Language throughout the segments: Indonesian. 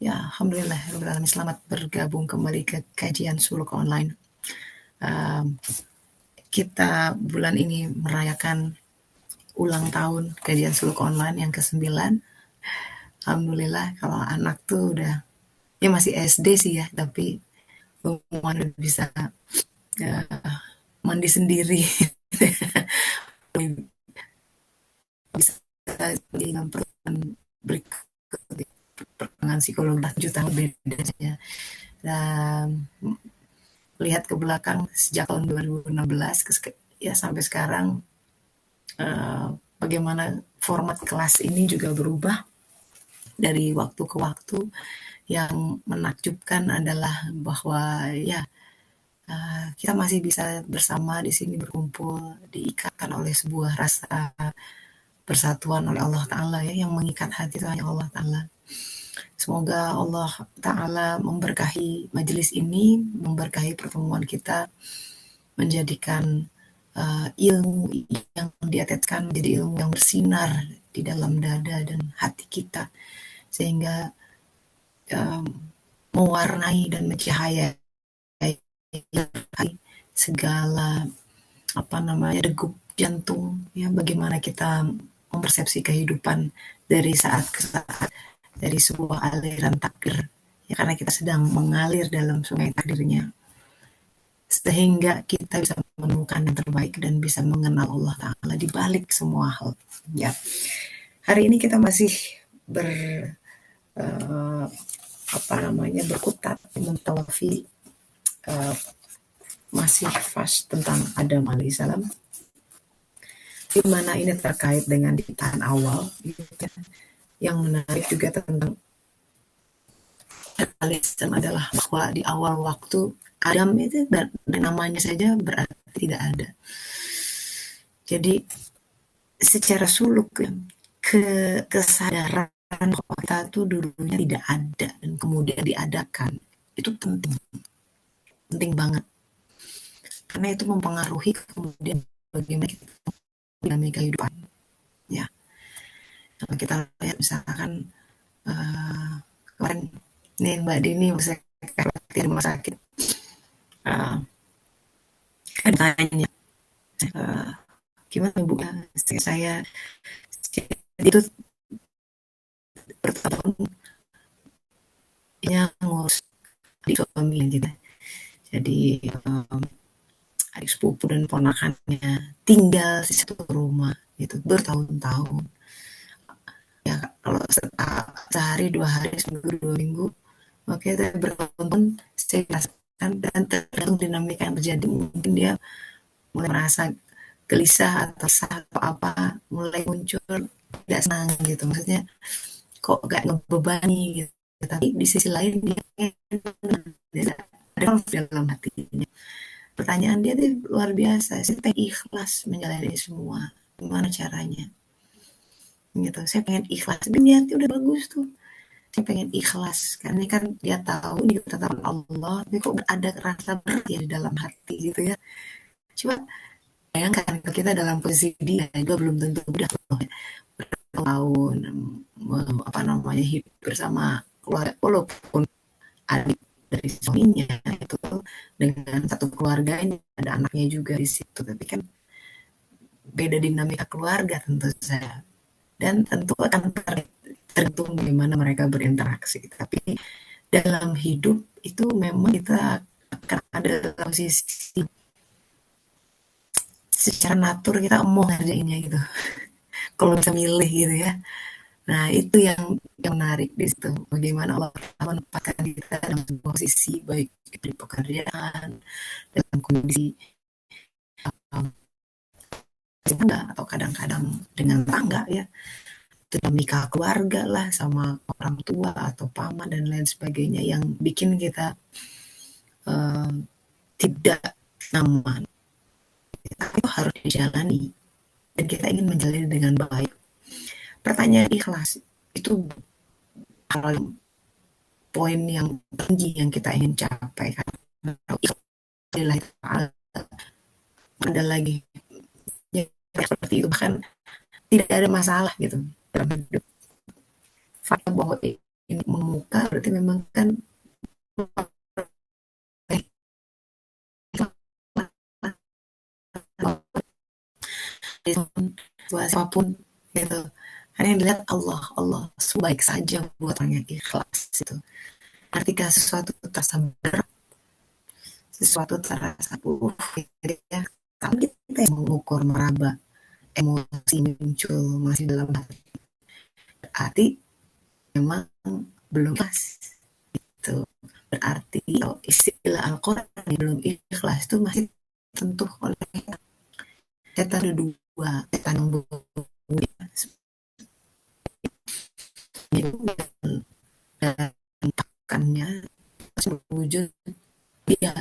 Ya, alhamdulillah, rabbil alamin. Selamat bergabung kembali ke kajian suluk online. Um, kita bulan ini merayakan ulang tahun kajian suluk online yang ke-9. Alhamdulillah, kalau anak tuh udah, ya masih SD sih ya, tapi lumayan udah bisa ya, mandi sendiri, bisa dengan berikut perkembangan psikologi 7 tahun bedanya. Dan lihat ke belakang sejak tahun 2016 ya sampai sekarang, bagaimana format kelas ini juga berubah dari waktu ke waktu. Yang menakjubkan adalah bahwa ya, kita masih bisa bersama di sini berkumpul, diikatkan oleh sebuah rasa persatuan oleh Allah Ta'ala ya, yang mengikat hati itu hanya Allah Ta'ala. Semoga Allah Ta'ala memberkahi majelis ini, memberkahi pertemuan kita, menjadikan ilmu yang diatetkan menjadi ilmu yang bersinar di dalam dada dan hati kita, sehingga um, mewarnai dan mencahayai segala degup jantung ya, bagaimana kita mempersepsi kehidupan dari saat ke saat, dari sebuah aliran takdir ya, karena kita sedang mengalir dalam sungai takdirnya, sehingga kita bisa menemukan yang terbaik dan bisa mengenal Allah Ta'ala di balik semua hal ya. Hari ini kita masih ber uh, berkutat mentawafi, uh, masih fast tentang Adam alaihissalam, di mana ini terkait dengan ditahan awal gitu ya. Yang menarik juga tentang alaihissalam adalah bahwa di awal waktu Adam itu namanya saja berarti tidak ada. Jadi secara suluk ya, kesadaran bahwa kita tuh dulunya tidak ada dan kemudian diadakan, itu penting, penting banget, karena itu mempengaruhi kemudian bagaimana kita dinamika kehidupan ya. Kalau kita lihat misalkan, kemarin nih Mbak Dini bisa di rumah sakit, uh, ada tanya, uh, gimana Bu, saya itu bertahun ya ngurus adik suami gitu. Jadi adik sepupu dan ponakannya tinggal di satu rumah gitu bertahun-tahun ya. Kalau sehari 2 hari, seminggu 2 minggu, oke, saya bertahun-tahun saya rasakan, dan tergantung dinamika yang terjadi, mungkin dia mulai merasa gelisah atau atau apa, mulai muncul tidak senang gitu, maksudnya kok gak ngebebani gitu. Tapi di sisi lain dia ada dalam hatinya. Pertanyaan dia tuh luar biasa. Saya pengen ikhlas menjalani ini semua. Gimana caranya? Gitu. Saya pengen ikhlas. Tapi niatnya udah bagus tuh. Saya pengen ikhlas. Karena ini kan dia tahu ini ketetapan Allah. Tapi kok ada rasa berat ya di dalam hati gitu ya. Coba bayangkan kalau kita dalam posisi dia juga belum tentu udah tahun hidup bersama keluarga, walaupun adik dari suaminya itu dengan satu keluarganya, ada anaknya juga di situ, tapi kan beda dinamika keluarga tentu saja, dan tentu akan tergantung bagaimana mereka berinteraksi. Tapi dalam hidup itu memang kita akan ada posisi secara natur kita mau ngerjainnya gitu, kalau bisa milih gitu ya. Nah, itu yang menarik di situ. Bagaimana Allah menempatkan kita dalam posisi baik di pekerjaan, dalam kondisi um, atau kadang-kadang dengan tangga ya, dinamika keluarga lah, sama orang tua atau paman dan lain sebagainya, yang bikin kita um, tidak nyaman. Tapi itu harus dijalani dan kita ingin menjalani dengan baik. Pertanyaan ikhlas itu hal, poin yang tinggi yang kita ingin capai, karena ikhlas ada lagi ya, seperti itu, bahkan tidak ada masalah gitu dalam hidup. Fakta bahwa ini memuka berarti memang kan situasi apapun gitu. Karena yang dilihat Allah, Allah baik saja buat orang yang ikhlas itu. Ketika sesuatu terasa berat, sesuatu terasa gitu ya, tapi kita yang mengukur, meraba emosi muncul masih dalam hati, berarti memang belum ikhlas itu. Berarti kalau istilah Al-Quran belum ikhlas itu masih tentu oleh setan. Ada dua setan yang dan pakannya wujud dia,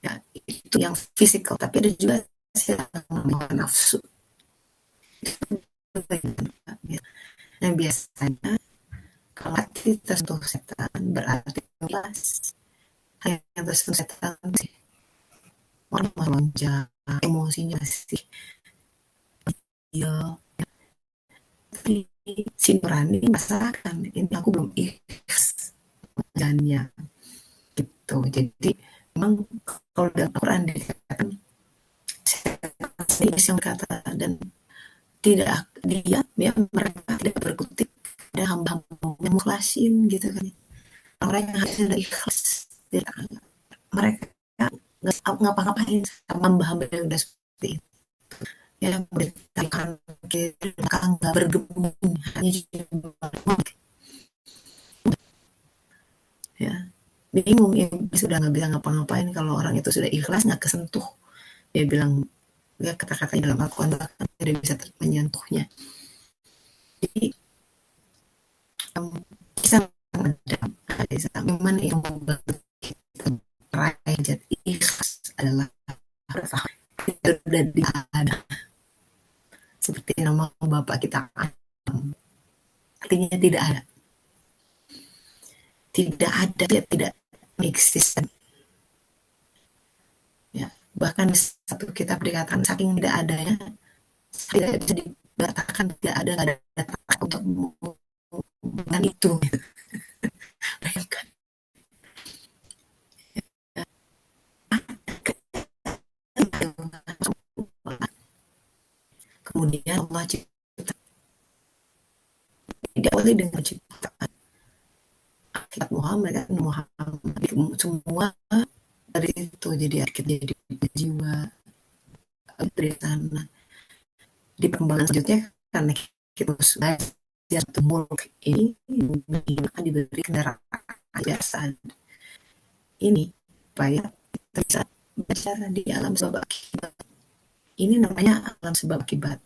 ya itu yang fisikal, tapi ada juga yang nafsu. Nah biasanya kalau hati tersentuh setan berarti jelas hanya tersentuh setan sih, orang melonjak emosinya sih, ya tapi si nurani masakan ini aku belum ikhlas jangannya gitu. Jadi memang kalau dalam Al-Quran dikatakan yang kata dan tidak dia ya mereka tidak berkutik ada hamba-hamba yang mukhlasin gitu kan, orang yang sudah ikhlas tidak, mereka nggak ngapa-ngapain sama hamba-hamba yang udah seperti itu yang berdekatan kita nggak bergeming hanya ya bingung ya, sudah nggak bisa ngapa-ngapain kalau orang itu sudah ikhlas nggak kesentuh. Dia bilang ya kata-kata dalam Al-Quran bahkan tidak bisa menyentuhnya. Jadi bisa ada memang yang membantu kita meraih jati ikhlas adalah itu sudah ada seperti nama bapak kita, artinya tidak ada ya tidak eksisten ya, bahkan satu kitab dikatakan saking tidak adanya tidak bisa dikatakan tidak ada, nggak ada untuk dan itu kemudian Allah cipta tidak boleh dengan ciptaan akibat Muhammad kan, Muhammad semua dari itu jadi kita jadi jiwa dari sana. Di perkembangan selanjutnya karena kita belajar mulk ini akan diberi kendaraan jasa ini supaya kita bisa bicara di alam sebab akibat. Ini namanya alam sebab akibat.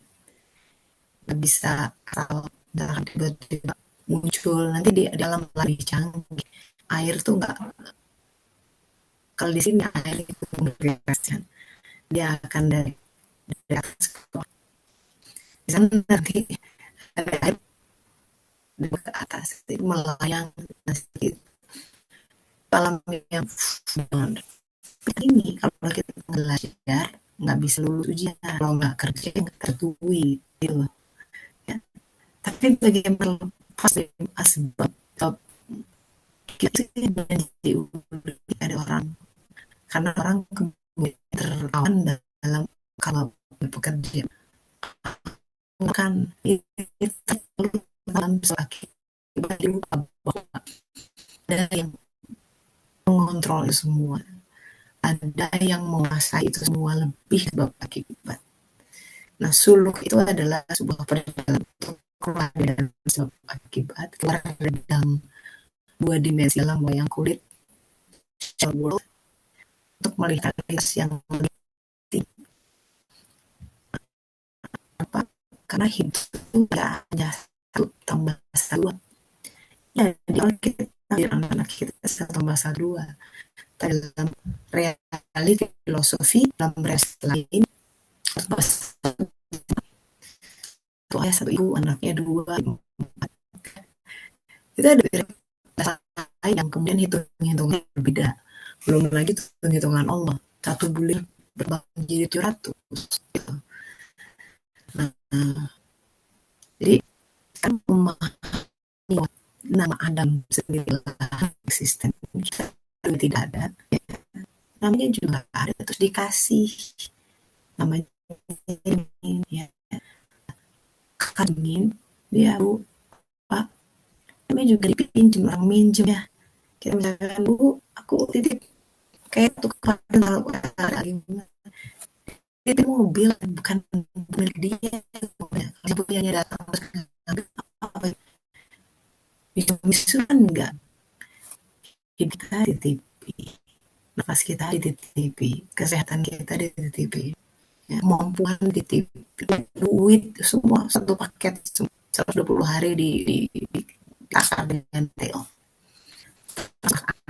Nggak bisa asal tiba-tiba muncul nanti di dalam lebih canggih. Air tuh nggak, kalau di sini air itu kan dia akan dari atas ke bawah. Di sana nanti ada air ke atas itu melayang sedikit alam yang ini kalau kita belajar nggak bisa lulus ujian kalau nggak kerja nggak tertulis gitu ya. Tapi bagaimana lepas dari asbab kita jadi ada orang karena orang kemudian tertawan dalam kalau bekerja kan itu dalam sakit ada yang mengontrol semua, ada yang menguasai itu semua lebih sebab akibat. Nah suluk itu adalah sebuah perjalanan untuk keluar dari sebab akibat, keluar dari dalam dua dimensi dalam wayang kulit world untuk melihat yang lebih apa, karena hidup itu tidak hanya satu tambah satu. Ya, kalau kita anak-anak kita satu tambah satu dua. Dalam realiti filosofi dalam realitas lain satu ayah satu ibu anaknya dua itu ada yang kemudian hitung-hitungan berbeda, belum lagi hitung-hitungan Allah satu bulan berbagi jadi 700 gitu. Nah, jadi kan memahami nama Adam sendirilah eksisten, kita tidak ada, namanya juga ada, terus dikasih namanya ini ya, Kakak dia Bu, Pak, namanya juga dipinjam, orang minjem ya, kita misalkan Bu, aku titip kayak tukang lagi titip mobil, bukan milik dia, kalau punyanya datang terus ngambil apa, bisa kan enggak, hidup kita dititipi, nafas kita dititipi, kesehatan kita dititipi, ya, kemampuan dititipi, duit semua satu paket 120 hari di takar dengan TO,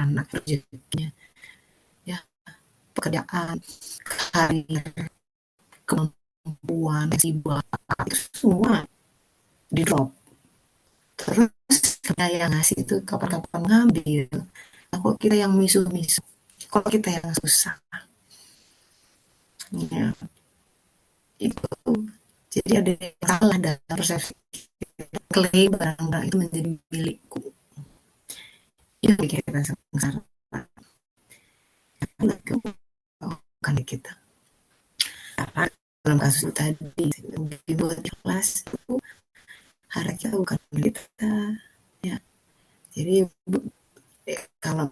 anak rezekinya, ya, pekerjaan, karir, kemampuan, jiwa, itu semua di drop. Terus kita yang ngasih itu kapan-kapan ngambil. Kalau kita yang misu-misu, kalau kita yang susah, ya, itu. Jadi ada yang salah dalam persepsi. Klaim barang-barang itu menjadi milikku. Itu yang bikin kita sengsara. Bukan kita. Karena dalam kasus itu tadi, dibuat ikhlas itu harta kita bukan milik kita. Ya. Jadi kalau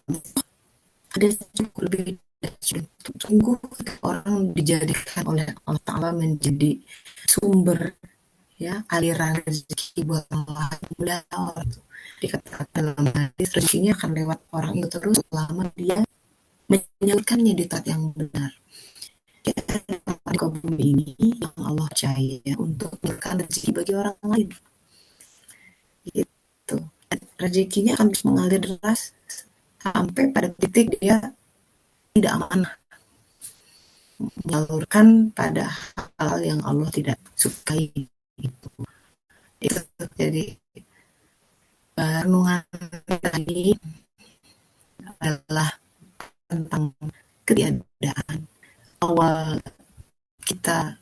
ada cukup lebih sungguh orang dijadikan oleh Allah Ta'ala menjadi sumber, ya, aliran rezeki buat Allah mudah orang tuh. Dikatakan dalam hadis rezekinya akan lewat orang itu terus selama dia menyalurkannya di tempat yang benar. Ya, di bumi ini yang Allah percaya untuk memberikan rezeki bagi orang lain. Gitu. Rezekinya akan terus mengalir deras sampai pada titik dia tidak amanah, menyalurkan pada hal yang Allah tidak sukai. Itu jadi renungan tadi adalah tentang ketiadaan awal kita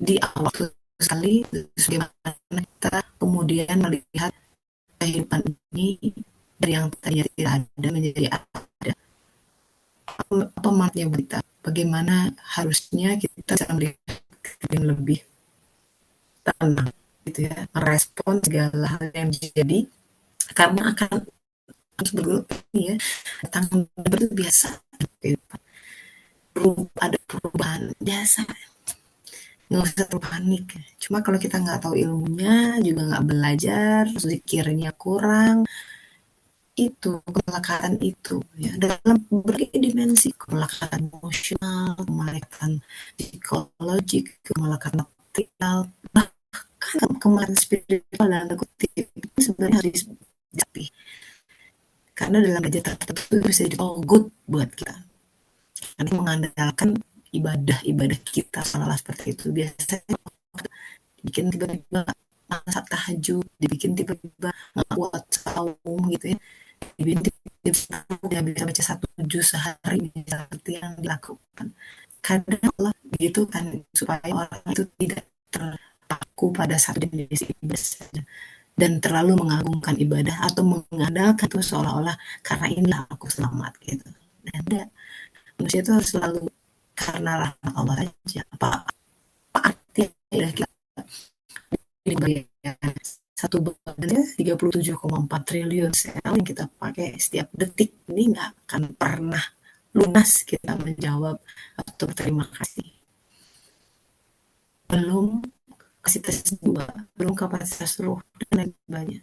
di awal sekali, bagaimana kita kemudian melihat kehidupan ini dari yang tadinya tidak ada menjadi ada. Apa maknanya berita? Bagaimana harusnya kita bisa melihat yang lebih tenang, gitu ya, merespon segala hal yang terjadi, karena akan harus bergelut ya, datang itu biasa, ada perubahan biasa, nggak usah terlalu panik. Cuma kalau kita nggak tahu ilmunya, juga nggak belajar, zikirnya kurang, itu kemelekatan itu ya dalam berbagai dimensi, kemelekatan emosional, kemelekatan psikologik, kemelekatan material, bahkan kemelekatan spiritual dan kutip itu sebenarnya harus dilatih, karena dalam derajat tertentu bisa jadi togut buat kita, karena mengandalkan ibadah-ibadah kita salah seperti itu biasanya bikin tiba-tiba masa tahajud, dibikin tiba-tiba nggak kuat saum gitu ya, dibikin tiba-tiba dia bisa baca 1 juz sehari, seperti yang dilakukan. Kadang Allah begitu kan supaya orang itu tidak terpaku pada satu jenis ibadah saja dan terlalu mengagungkan ibadah atau mengandalkan itu seolah-olah karena inilah aku selamat gitu. Dan enggak, manusia itu harus selalu karena rahmat Allah aja. Apa artinya kita satu badannya 37,4 triliun sel yang kita pakai setiap detik, ini nggak akan pernah lunas kita menjawab atau terima kasih. Belum kapasitas jiwa, belum kapasitas ruh dan lain sebagainya.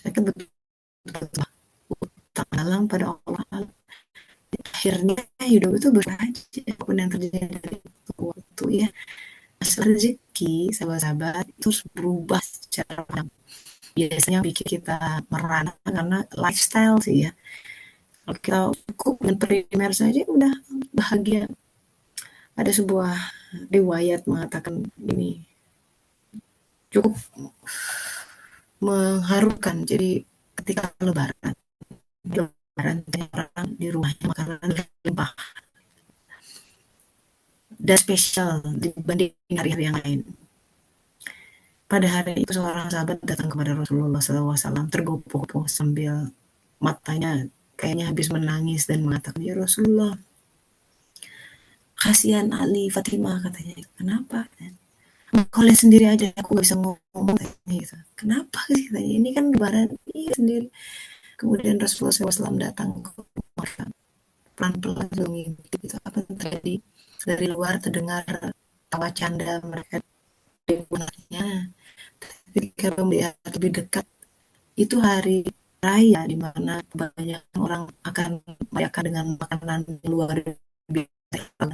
Mereka betul-betul utang dalam pada Allah. Akhirnya hidup itu beraja apapun yang terjadi dari waktu ya. Masalah rezeki, sahabat-sahabat, itu harus berubah secara pandang. Biasanya bikin kita merana karena lifestyle sih ya. Kalau kita cukup dengan primer saja udah bahagia. Ada sebuah riwayat mengatakan ini cukup mengharukan. Jadi ketika lebaran orang di rumahnya makanan limpah dan spesial dibanding hari-hari yang lain. Pada hari itu seorang sahabat datang kepada Rasulullah SAW tergopoh-gopoh sambil matanya kayaknya habis menangis dan mengatakan, "Ya Rasulullah, kasihan Ali, Fatimah," katanya. "Kenapa?" "Kau lihat sendiri aja, aku gak bisa ngomong," katanya gitu. "Kenapa sih?" katanya. "Ini kan lebaran." "Iya sendiri." Kemudian Rasulullah SAW datang ke mereka, pelan-pelan mengintip itu apa yang terjadi. Dari luar terdengar tawa canda mereka di benaknya. Tapi kalau melihat lebih dekat, itu hari raya di mana kebanyakan orang akan merayakan dengan makanan luar biasa.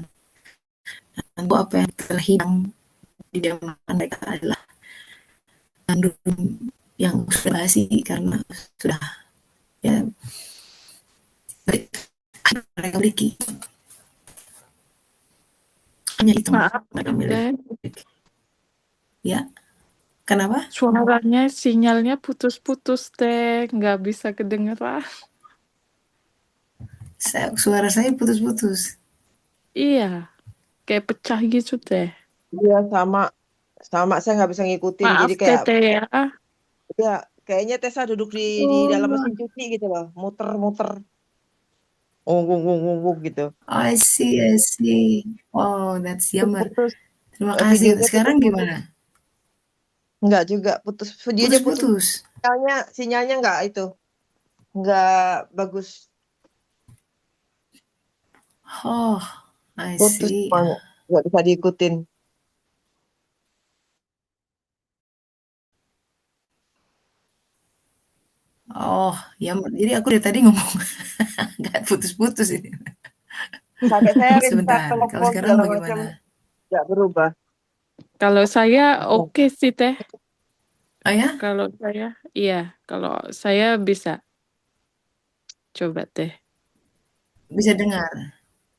Dan apa yang terhidang di dalam mereka adalah gandum yang sudah basi karena sudah ya mereka miliki, hanya itu Maaf, mereka miliki. Teh. Ya, kenapa? Suaranya, sinyalnya putus-putus, Teh. Nggak bisa kedengeran. Suara saya putus-putus. Iya, kayak pecah gitu, Teh. Iya sama sama saya nggak bisa ngikutin Maaf, jadi kayak Tete ya. ya kayaknya Tessa duduk di dalam Oh, mesin cuci gitu loh muter-muter ung gitu I see, I see. Oh, that's yummer. putus Terima kasih. videonya Sekarang putus-putus gimana? nggak juga putus videonya putus Putus-putus. sinyalnya nggak itu nggak bagus Oh, I putus see. semuanya nggak bisa diikutin Oh, ya. Jadi aku dari tadi ngomong nggak putus-putus ini. sampai saya restart Sebentar. Kalau telepon sekarang segala macam bagaimana? nggak berubah. kalau saya oke sih, Teh. Oh ya, Kalau saya, iya. Kalau saya bisa. Coba, Teh. bisa dengar.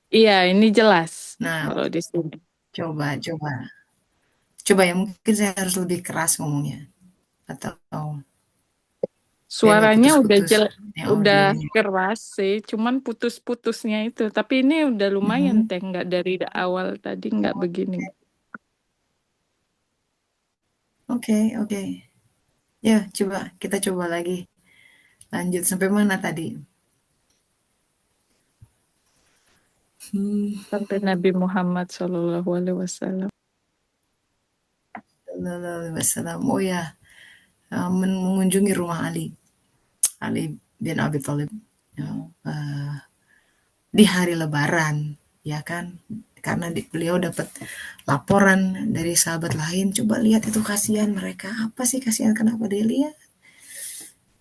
Iya, ini jelas. Nah, Kalau di sini. coba. Coba ya, mungkin saya harus lebih keras ngomongnya. Atau biar nggak Suaranya udah putus-putus yang udah audionya. keras sih, cuman putus-putusnya itu. Tapi ini udah lumayan, Mhm. Teh. Nggak dari awal tadi nggak begini. Oke, oke. Ya, coba kita coba lagi. Lanjut sampai mana tadi? Hmm, Sampai Nabi Muhammad SAW. sallallahu alaihi wasallam. Oh ya, mengunjungi rumah Ali, Ali bin Abi Thalib. Ya, di hari Lebaran, ya kan? Karena beliau dapat laporan dari sahabat lain. Coba lihat itu kasihan mereka. Apa sih kasihan? Kenapa dia lihat?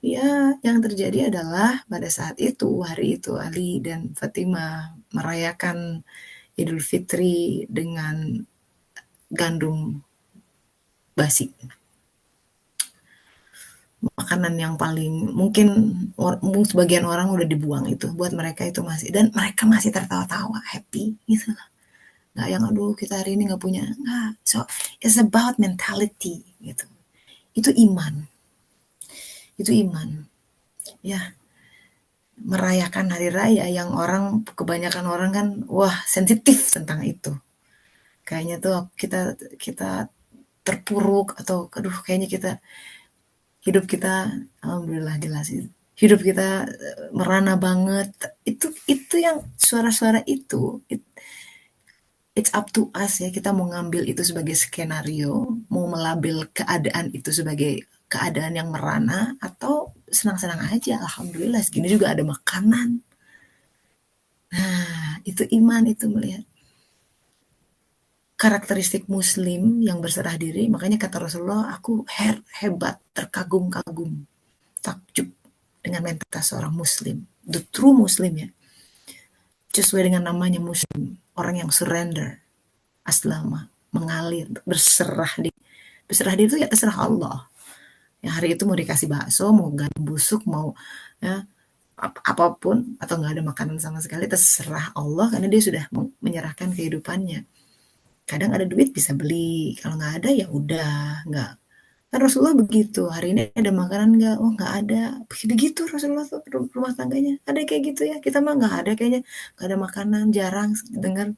Ya, yang terjadi adalah pada saat itu, hari itu Ali dan Fatimah merayakan Idul Fitri dengan gandum basi. Makanan yang paling mungkin sebagian orang udah dibuang itu. Buat mereka itu masih, dan mereka masih tertawa-tawa, happy gitu. Nggak yang aduh kita hari ini nggak punya. Nggak. So, it's about mentality gitu. Itu iman. Itu iman. Ya, merayakan hari raya yang orang kebanyakan orang kan wah sensitif tentang itu. Kayaknya tuh kita kita terpuruk atau aduh kayaknya kita hidup kita alhamdulillah jelas itu. Hidup kita merana banget. Itu yang suara-suara itu it's up to us ya kita mau ngambil itu sebagai skenario, mau melabel keadaan itu sebagai keadaan yang merana atau senang-senang aja. Alhamdulillah segini juga ada makanan. Nah, itu iman itu melihat karakteristik muslim yang berserah diri. Makanya kata Rasulullah, aku hebat, terkagum-kagum, takjub dengan mentalitas seorang muslim. The true muslim ya. Sesuai dengan namanya muslim. Orang yang surrender, aslama, mengalir, berserah diri itu ya terserah Allah. Yang hari itu mau dikasih bakso, mau gandum busuk, mau ya, apapun atau nggak ada makanan sama sekali terserah Allah karena dia sudah menyerahkan kehidupannya. Kadang ada duit bisa beli, kalau nggak ada ya udah nggak. Kan Rasulullah begitu, hari ini ada makanan nggak? Oh nggak ada. Begitu Rasulullah tuh rumah tangganya. Ada kayak gitu ya, kita mah nggak ada kayaknya. Nggak ada makanan, jarang dengar.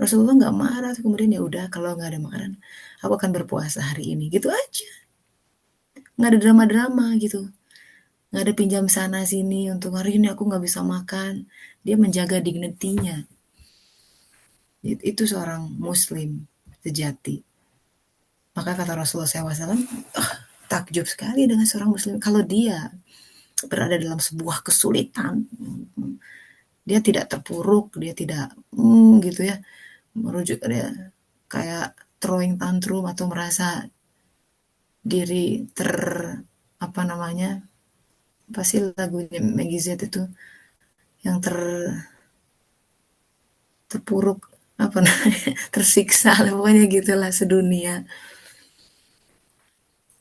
Rasulullah nggak marah, kemudian ya udah kalau nggak ada makanan, aku akan berpuasa hari ini, gitu aja. Nggak ada drama-drama gitu, nggak ada pinjam sana sini untuk hari ini aku nggak bisa makan. Dia menjaga dignity-nya. Itu seorang muslim sejati. Maka kata Rasulullah SAW, takjub sekali dengan seorang muslim kalau dia berada dalam sebuah kesulitan, dia tidak terpuruk, dia tidak gitu ya, merujuk dia kayak throwing tantrum atau merasa diri apa namanya, apa sih lagunya Maggie Z itu yang terpuruk, apa namanya, tersiksa lah pokoknya gitulah sedunia.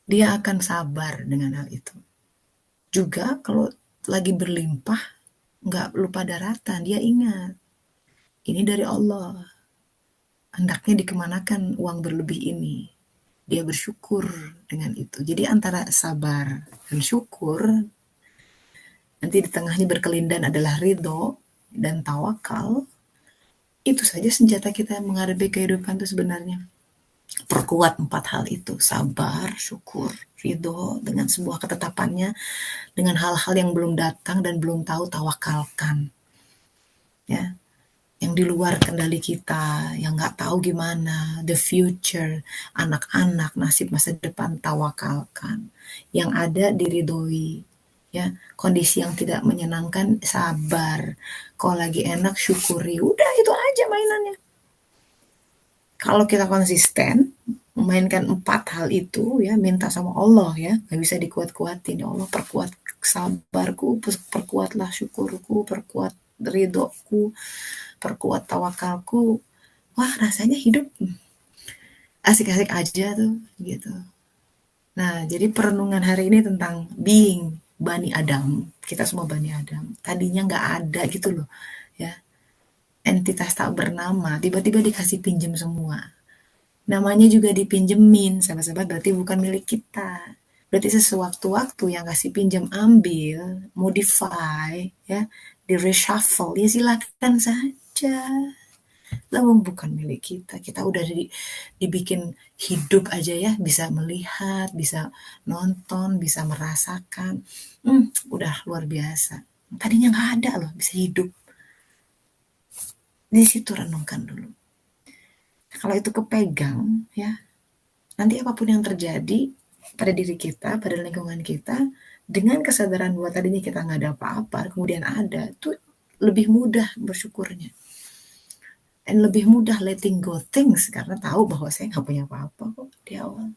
Dia akan sabar dengan hal itu. Juga kalau lagi berlimpah, nggak lupa daratan, dia ingat ini dari Allah, hendaknya dikemanakan uang berlebih ini. Dia bersyukur dengan itu. Jadi antara sabar dan syukur, nanti di tengahnya berkelindan adalah ridho dan tawakal. Itu saja senjata kita menghadapi kehidupan itu sebenarnya. Perkuat 4 hal itu, sabar, syukur, ridho dengan sebuah ketetapannya, dengan hal-hal yang belum datang dan belum tahu, tawakalkan. Ya, yang di luar kendali kita, yang nggak tahu gimana, the future, anak-anak, nasib masa depan, tawakalkan. Yang ada diridhoi, ya. Kondisi yang tidak menyenangkan, sabar. Kalau lagi enak, syukuri. Udah itu aja mainannya. Kalau kita konsisten memainkan 4 hal itu, ya, minta sama Allah, ya, nggak bisa dikuat-kuatin. Ya Allah, perkuat sabarku, perkuatlah syukurku, perkuat ridhoku, perkuat tawakalku. Wah, rasanya hidup asik-asik aja tuh, gitu. Nah, jadi perenungan hari ini tentang being Bani Adam. Kita semua Bani Adam. Tadinya nggak ada gitu loh, ya. Entitas tak bernama, tiba-tiba dikasih pinjem semua. Namanya juga dipinjemin, sahabat-sahabat, berarti bukan milik kita. Berarti sewaktu-waktu yang kasih pinjam ambil, modify, ya, di reshuffle, ya silakan saja. Lawang bukan milik kita. Kita udah dibikin hidup aja ya, bisa melihat, bisa nonton, bisa merasakan. Udah luar biasa. Tadinya nggak ada loh, bisa hidup. Di situ renungkan dulu. Kalau itu kepegang, ya, nanti apapun yang terjadi pada diri kita, pada lingkungan kita, dengan kesadaran bahwa tadinya kita nggak ada apa-apa, kemudian ada, itu lebih mudah bersyukurnya. Dan lebih mudah letting go things karena tahu bahwa saya nggak punya apa-apa kok di awal.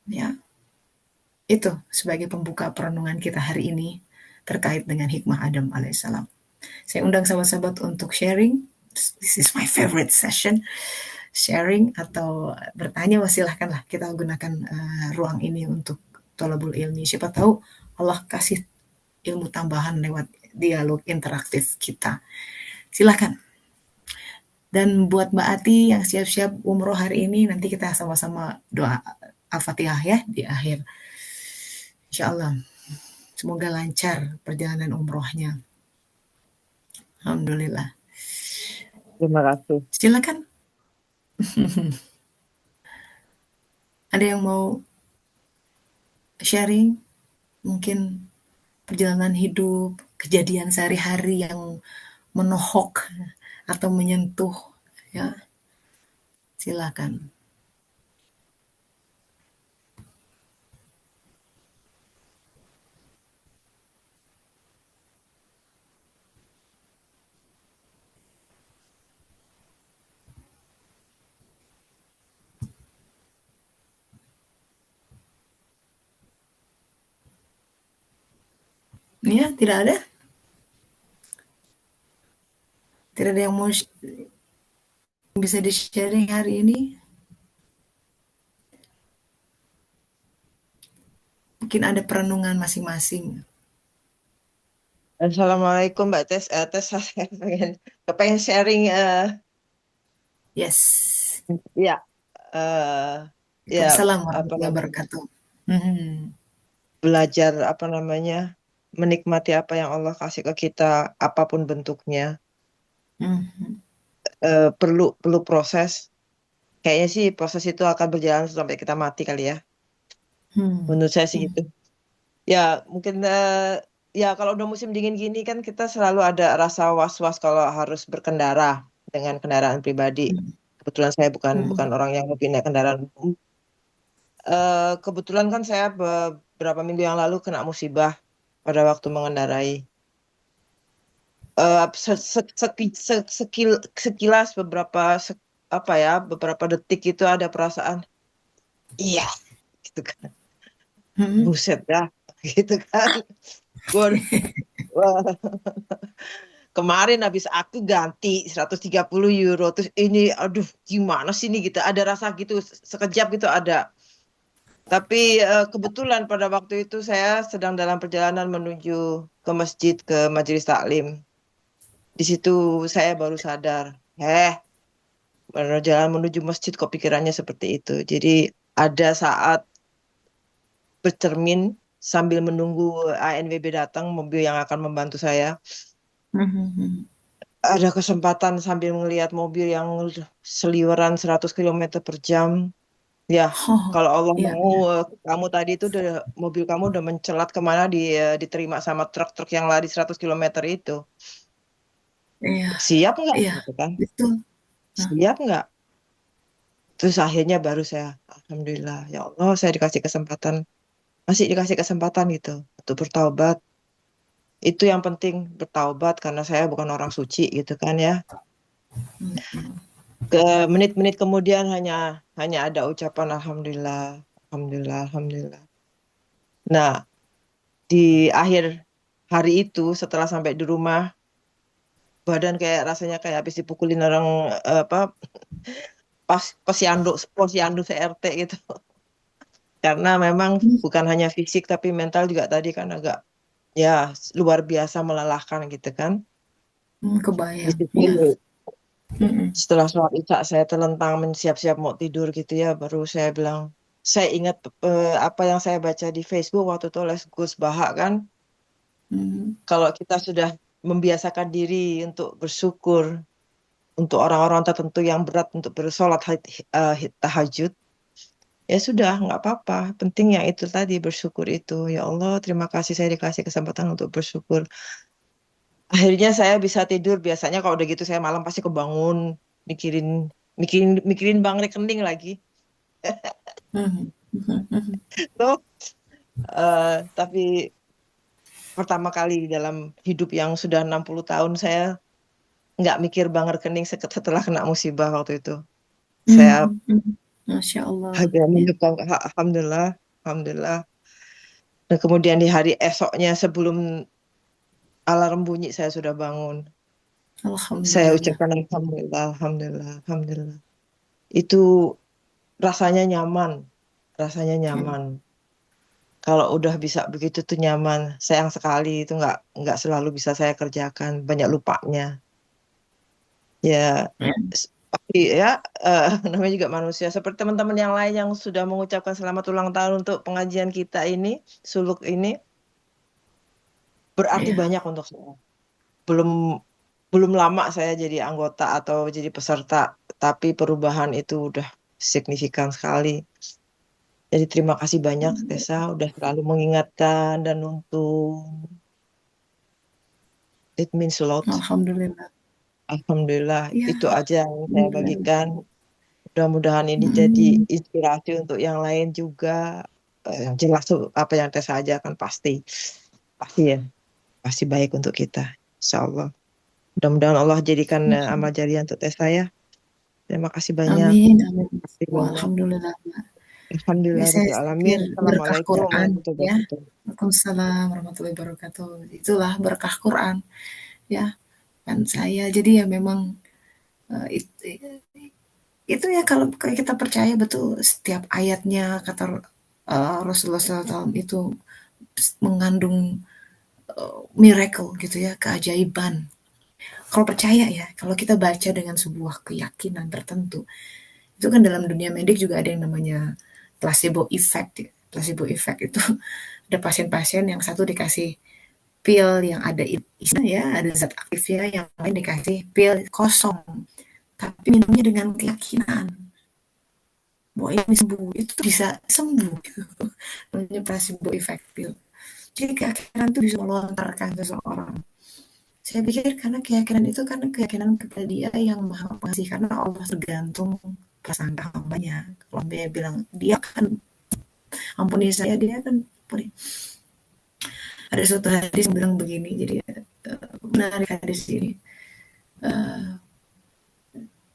Ya, itu sebagai pembuka perenungan kita hari ini terkait dengan hikmah Adam alaihissalam. Saya undang sahabat-sahabat untuk sharing. This is my favorite session. Sharing atau bertanya, silahkanlah kita gunakan ruang ini untuk tolabul ilmi. Siapa tahu Allah kasih ilmu tambahan lewat dialog interaktif kita. Silahkan. Dan buat Mbak Ati yang siap-siap umroh hari ini, nanti kita sama-sama doa Al-Fatihah ya di akhir. Insya Allah. Semoga lancar perjalanan umrohnya. Alhamdulillah. Terima kasih. Silakan. Ada yang mau sharing? Mungkin perjalanan hidup, kejadian sehari-hari yang menohok atau menyentuh, ya. Silakan. Ya, tidak ada? Tidak ada yang mau bisa di-sharing hari ini? Mungkin ada perenungan masing-masing. Assalamualaikum Mbak Tes. Tes saya kepengen sharing Yes. ya ya Waalaikumsalam apa warahmatullahi namanya wabarakatuh. belajar apa namanya menikmati apa yang Allah kasih ke kita apapun bentuknya. Mhm. Perlu proses. Kayaknya sih proses itu akan berjalan sampai kita mati kali ya. Menurut saya sih gitu. Ya mungkin ya kalau udah musim dingin gini kan kita selalu ada rasa was-was kalau harus berkendara dengan kendaraan pribadi. Mhm. Kebetulan saya bukan Mhm. bukan orang yang hobi naik kendaraan umum. Kebetulan kan saya beberapa minggu yang lalu kena musibah pada waktu mengendarai. Sekilas apa ya beberapa detik itu ada perasaan iya gitu kan, Mhm. buset dah gitu kan. Waduh, wah, kemarin habis aku ganti 130 euro terus ini aduh gimana sih ini gitu, ada rasa gitu sekejap gitu ada. Tapi kebetulan pada waktu itu saya sedang dalam perjalanan menuju ke masjid, ke majelis taklim. Di situ saya baru sadar, jalan menuju masjid kok pikirannya seperti itu. Jadi ada saat bercermin sambil menunggu ANWB datang, mobil yang akan membantu saya. Mhm. Ada kesempatan sambil melihat mobil yang seliweran 100 km per jam. Ya, Oh, kalau Allah iya mau iya. kamu tadi itu mobil kamu udah mencelat kemana diterima sama truk-truk yang lari 100 km itu. Iya Siap nggak? iya, Gitu kan? betul. Nah, Siap nggak? Terus akhirnya baru saya, Alhamdulillah, ya Allah, saya dikasih kesempatan, masih dikasih kesempatan gitu untuk bertaubat. Itu yang penting, bertaubat karena saya bukan orang suci gitu kan ya. mhm. Ke menit-menit kemudian hanya hanya ada ucapan Alhamdulillah, Alhamdulillah, Alhamdulillah. Nah, di akhir hari itu setelah sampai di rumah, badan kayak rasanya kayak habis dipukulin orang apa posyandu CRT gitu. Karena memang Mmm, bukan hanya fisik tapi mental juga tadi kan agak ya luar biasa melelahkan gitu kan. Di kebayang, situ iya, mhm. setelah sholat Isya saya terlentang siap-siap mau tidur gitu ya, baru saya bilang, saya ingat apa yang saya baca di Facebook waktu itu oleh Gus Bahak kan, Mhm. kalau kita sudah membiasakan diri untuk bersyukur untuk orang-orang tertentu yang berat untuk bersolat tahajud, ya sudah nggak apa-apa. Penting yang itu tadi bersyukur itu. Ya Allah, terima kasih saya dikasih kesempatan untuk bersyukur. Akhirnya saya bisa tidur. Biasanya kalau udah gitu saya malam pasti kebangun mikirin mikirin mikirin bank rekening lagi. Mhm. Mhm. Mhm. Tuh, tapi pertama kali dalam hidup yang sudah 60 tahun saya nggak mikir bank rekening setelah kena musibah waktu itu. Saya Mhm. Mhm. Masya Allah, hanya ya. menyebut Alhamdulillah, Alhamdulillah. Dan kemudian di hari esoknya sebelum alarm bunyi saya sudah bangun. Saya Alhamdulillah. ucapkan Alhamdulillah, Alhamdulillah, Alhamdulillah. Itu rasanya nyaman, rasanya Mhm. nyaman. Kalau udah bisa begitu tuh nyaman. Sayang sekali itu nggak selalu bisa saya kerjakan, banyak lupanya. Ya, Ya. tapi ya namanya juga manusia. Seperti teman-teman yang lain yang sudah mengucapkan selamat ulang tahun untuk pengajian kita ini, suluk ini, berarti Iya. banyak untuk saya. Belum belum lama saya jadi anggota atau jadi peserta, tapi perubahan itu udah signifikan sekali. Jadi terima kasih banyak Tessa udah selalu mengingatkan dan nuntun. It means a lot. Alhamdulillah. Alhamdulillah Iya, itu aja yang saya alhamdulillah. bagikan. Mudah-mudahan ini jadi Mhm. inspirasi untuk yang lain juga. Yang jelas tuh apa yang Tessa ajarkan pasti pasti ya pasti baik untuk kita. Insya Allah. Mudah-mudahan Allah jadikan amal jariah untuk Tessa ya. Terima kasih banyak. Amin amin. Terima kasih Wah, banyak. alhamdulillah. Ya, Alhamdulillah saya Rabbil Alamin. pikir berkah Assalamualaikum Quran warahmatullahi ya. wabarakatuh. Waalaikumsalam warahmatullahi wabarakatuh. Itulah berkah Quran ya kan saya. Jadi ya memang itu ya kalau kita percaya betul setiap ayatnya kata Rasulullah SAW itu mengandung miracle gitu ya, keajaiban. Kalau percaya ya, kalau kita baca dengan sebuah keyakinan tertentu, itu kan dalam dunia medik juga ada yang namanya placebo effect. Ya. Placebo effect itu ada pasien-pasien yang satu dikasih pil yang ada isinya ya, ada zat aktifnya, yang lain dikasih pil kosong, tapi minumnya dengan keyakinan bahwa ini sembuh, itu bisa sembuh gitu. Namanya placebo effect pill. Jadi keyakinan itu bisa melontarkan seseorang. Saya pikir karena keyakinan itu karena keyakinan kepada Dia yang Maha Pengasih, karena Allah tergantung prasangka hambanya. Kalau hambanya bilang Dia akan ampuni saya, Dia akan ampuni. Ada suatu hadis yang bilang begini, jadi menarik hadis ini.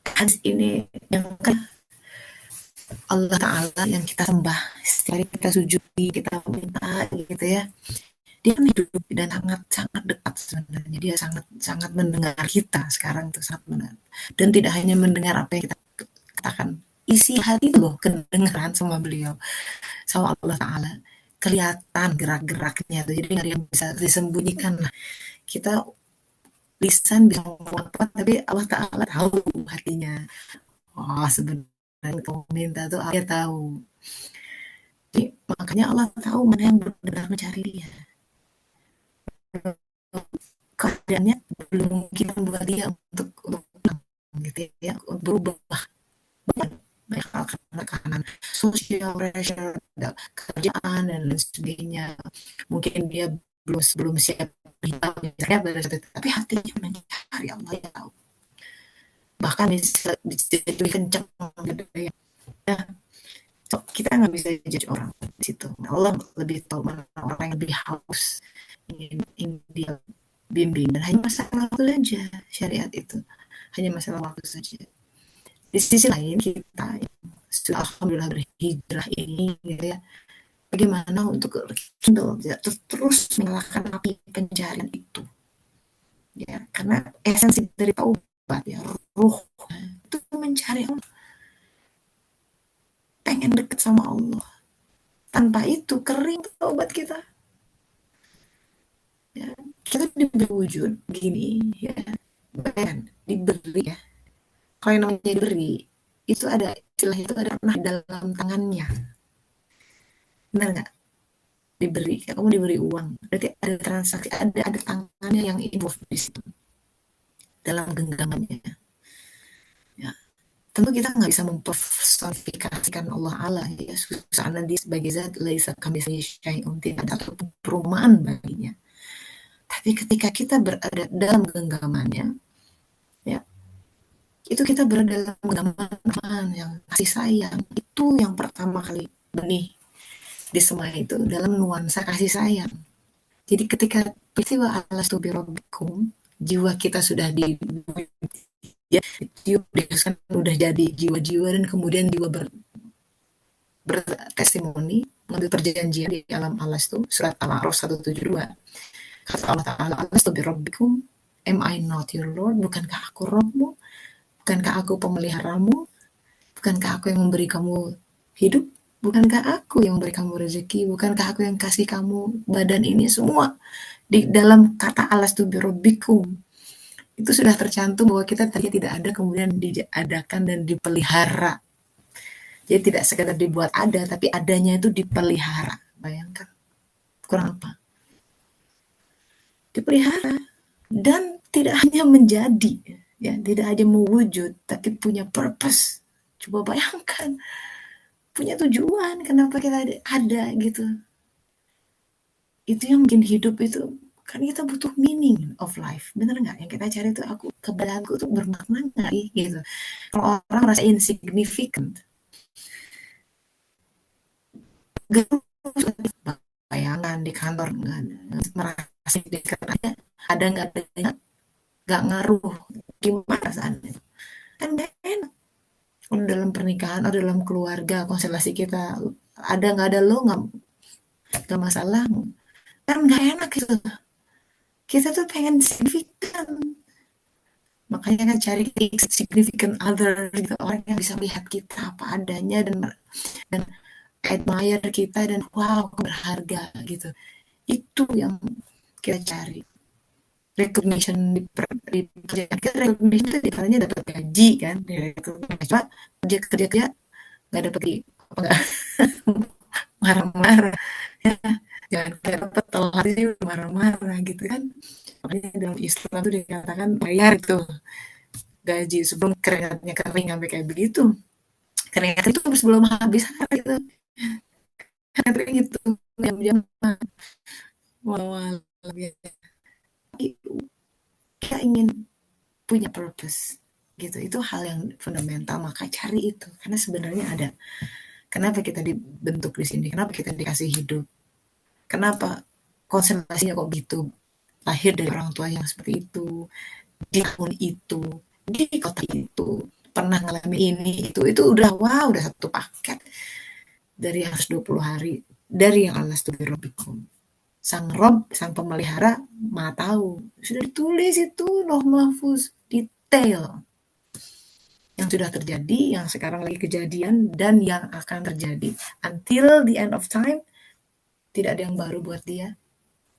Hadis ini yang kan Allah Ta'ala yang kita sembah, setiap hari kita sujudi, kita minta gitu ya. Dia kan hidup dan sangat dekat sebenarnya. Dia sangat mendengar kita sekarang, itu sangat mendengar. Dan tidak hanya mendengar apa yang kita katakan, isi hati itu loh kedengaran sama beliau, sama Allah Ta'ala. Kelihatan gerak-geraknya tuh, jadi nggak ada yang bisa disembunyikan lah. Kita lisan bisa ngomong apa, tapi Allah Ta'ala tahu hatinya. Oh, sebenarnya kamu minta tuh dia tahu. Jadi, makanya Allah tahu mana yang benar mencari Dia. Keadaannya belum mungkin buat dia untuk gitu ya, untuk berubah. Banyak hal karena tekanan sosial, pressure, kerjaan dan lain sebagainya. Mungkin dia belum siap misalnya, tapi hatinya mencari Allah, ya tahu. Bahkan bisa lebih kencang gitu ya. Kita nggak bisa judge orang di situ. Allah lebih tahu mana orang yang lebih haus ingin dia bimbing, dan hanya masalah waktu saja. Syariat itu hanya masalah waktu saja. Di sisi lain kita yang sudah alhamdulillah berhijrah ini gitu ya, bagaimana untuk kindle terus menyalakan api pencarian itu ya, karena esensi dari taubat ya, ruh itu mencari Allah, pengen deket sama Allah. Tanpa itu kering taubat kita ya. Kita diberi wujud gini ya, bahkan diberi ya. Kalau yang namanya diberi itu ada istilah, itu ada pernah dalam tangannya, benar nggak? Diberi, kamu diberi uang, berarti ada transaksi, ada tangannya yang involved di situ dalam genggamannya ya. Tentu kita nggak bisa mempersonifikasikan Allah Allah ya, karena Dia sebagai zat laisa kamitslihi syai'un, tidak ada perumahan baginya. Tapi ketika kita berada dalam genggamannya ya, itu kita berada dalam genggaman yang kasih sayang. Itu yang pertama kali benih disemai itu dalam nuansa kasih sayang. Jadi ketika peristiwa alastu birabbikum, jiwa kita sudah ya, dikasihkan udah jadi jiwa-jiwa, dan kemudian jiwa bertestimoni, mengambil perjanjian di alam alastu, surat Al-A'raf 172. Kata Allah Ta'ala, alastu birabbikum, am I not your Lord? Bukankah aku Rabbmu? Bukankah aku pemeliharamu? Bukankah aku yang memberi kamu hidup? Bukankah aku yang memberi kamu rezeki? Bukankah aku yang kasih kamu badan ini semua? Di dalam kata alastu birabbikum itu sudah tercantum bahwa kita tadinya tidak ada, kemudian diadakan dan dipelihara. Jadi tidak sekedar dibuat ada, tapi adanya itu dipelihara. Bayangkan, kurang apa? Dipelihara. Dan tidak hanya menjadi, ya, tidak hanya mewujud, tapi punya purpose. Coba bayangkan, punya tujuan kenapa kita ada gitu. Itu yang bikin hidup itu, kan kita butuh meaning of life, bener nggak? Yang kita cari itu, keberadaanku tuh bermakna nggak gitu. Kalau orang merasa insignificant, bayangan di kantor merasa ada nggak ada nggak ngaruh, gimana perasaannya kan nggak enak. Kalau dalam pernikahan atau dalam keluarga, konstelasi kita ada nggak ada lo nggak masalah, kan nggak enak gitu. Kita tuh pengen signifikan, makanya kan cari significant other gitu, orang yang bisa melihat kita apa adanya dan admire kita, dan wow berharga gitu. Itu yang kita cari. Recognition di pekerjaan kita, recognition itu caranya dapat gaji kan, coba kerja nggak dapat apa nggak marah-marah ya, jangan dapat telat aja udah marah-marah gitu kan. Makanya dalam Islam tuh dikatakan bayar itu gaji sebelum keringatnya kering sampai kayak begitu. Keringat itu sebelum habis hari itu. Kering itu jam-jam awal kita ingin punya purpose gitu. Itu hal yang fundamental, maka cari itu karena sebenarnya ada. Kenapa kita dibentuk di sini? Kenapa kita dikasih hidup? Kenapa konsentrasinya kok gitu? Lahir dari orang tua yang seperti itu, di tahun itu, di kota itu, pernah ngalamin ini, itu udah wow, udah satu paket. Dari yang 20 hari, dari yang Allah Rabbikum. Sang Rob, sang pemelihara, maha tahu. Sudah ditulis itu, Lauh Mahfuz, detail. Yang sudah terjadi, yang sekarang lagi kejadian, dan yang akan terjadi. Until the end of time, tidak ada yang baru buat dia.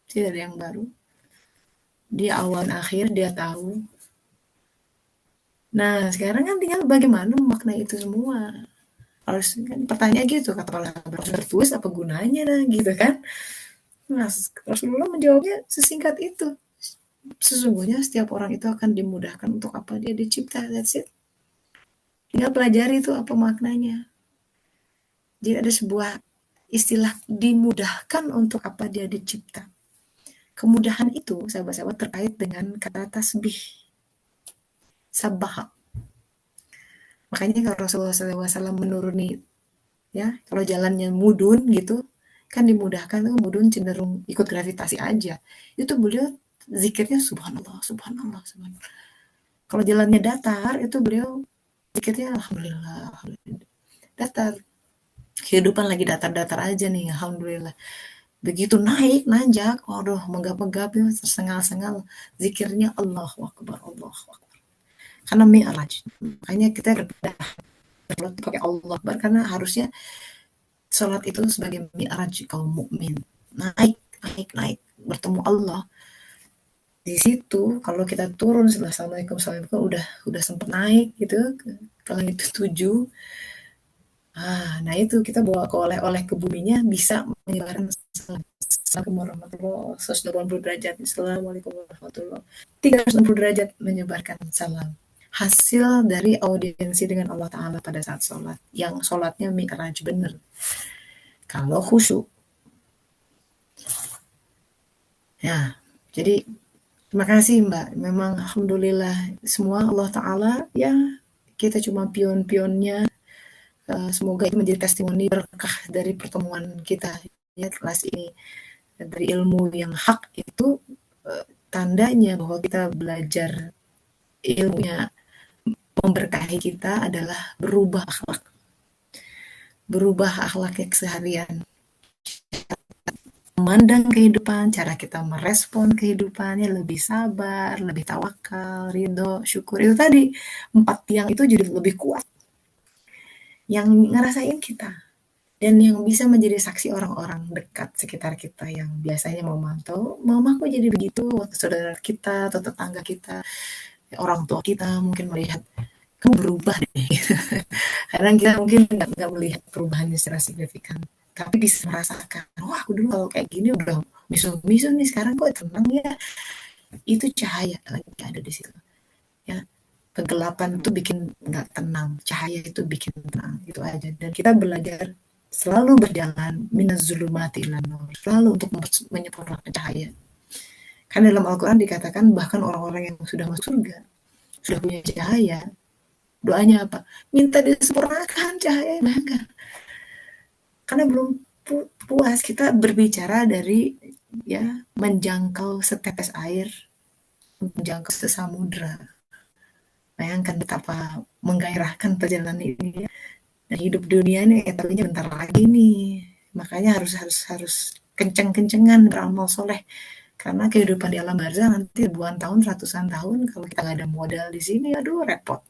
Tidak ada yang baru. Dia awal akhir, dia tahu. Nah, sekarang kan tinggal bagaimana memaknai itu semua. Harus kan pertanyaan gitu, kata para sahabat, harus tertulis apa gunanya nah, gitu kan. Nah, Rasulullah menjawabnya sesingkat itu. Sesungguhnya setiap orang itu akan dimudahkan untuk apa dia dicipta, that's it. Tinggal pelajari itu apa maknanya. Jadi ada sebuah istilah dimudahkan untuk apa dia dicipta. Kemudahan itu, sahabat-sahabat, terkait dengan kata tasbih. Sabbaha. Makanya kalau Rasulullah SAW menuruni, ya, kalau jalannya mudun gitu, kan dimudahkan tuh mudun cenderung ikut gravitasi aja. Itu beliau zikirnya subhanallah, subhanallah, subhanallah. Kalau jalannya datar, itu beliau zikirnya alhamdulillah, alhamdulillah. Datar. Kehidupan lagi datar-datar aja nih, alhamdulillah. Begitu naik, nanjak, waduh, menggap-menggap, tersengal-sengal. Zikirnya Allahu Akbar, Allahu Akbar. Karena mi'raj. Makanya kita berbeda. Sholat pakai Allah Akbar, karena harusnya sholat itu sebagai mi'raj kaum mukmin. Naik, naik, naik. Bertemu Allah. Di situ kalau kita turun setelah assalamualaikum udah sempat naik gitu ke langit 7. Nah itu kita bawa ke oleh-oleh ke buminya bisa menyebarkan salam. Assalamualaikum warahmatullahi wabarakatuh. 180 derajat. Assalamualaikum warahmatullahi wabarakatuh. 360 derajat menyebarkan salam. Hasil dari audiensi dengan Allah Ta'ala pada saat sholat. Yang sholatnya mi'raj bener. Kalau khusyuk. Ya, jadi terima kasih Mbak. Memang alhamdulillah semua Allah Ta'ala ya kita cuma pion-pionnya. Semoga itu menjadi testimoni berkah dari pertemuan kita ya kelas ini. Dari ilmu yang hak itu tandanya bahwa kita belajar ilmunya memberkahi kita adalah berubah akhlak. Berubah akhlaknya keseharian. Memandang kehidupan, cara kita merespon kehidupannya lebih sabar, lebih tawakal, ridho, syukur. Itu tadi 4 tiang itu jadi lebih kuat. Yang ngerasain kita. Dan yang bisa menjadi saksi orang-orang dekat sekitar kita yang biasanya memantau, mama kok jadi begitu, waktu saudara kita atau tetangga kita, orang tua kita mungkin melihat, kamu berubah deh. Kadang kita mungkin nggak melihat perubahannya secara signifikan. Tapi bisa merasakan, wah aku dulu kalau kayak gini udah misu-misu nih, sekarang kok tenang ya. Itu cahaya lagi ada di situ. Ya, kegelapan itu bikin nggak tenang, cahaya itu bikin tenang, gitu aja. Dan kita belajar selalu berjalan minaz zulumati ilan nur, selalu untuk menyempurnakan cahaya. Karena dalam Al-Quran dikatakan bahkan orang-orang yang sudah masuk surga, sudah punya cahaya, doanya apa? Minta disempurnakan cahaya mereka. Karena belum puas, kita berbicara dari ya menjangkau setetes air, menjangkau sesamudra. Bayangkan betapa menggairahkan perjalanan ini. Dan hidup dunia ini tadinya bentar lagi nih. Makanya harus kenceng-kencengan beramal soleh. Karena kehidupan di alam barzah nanti ribuan tahun, ratusan tahun, kalau kita nggak ada modal di sini, aduh repot.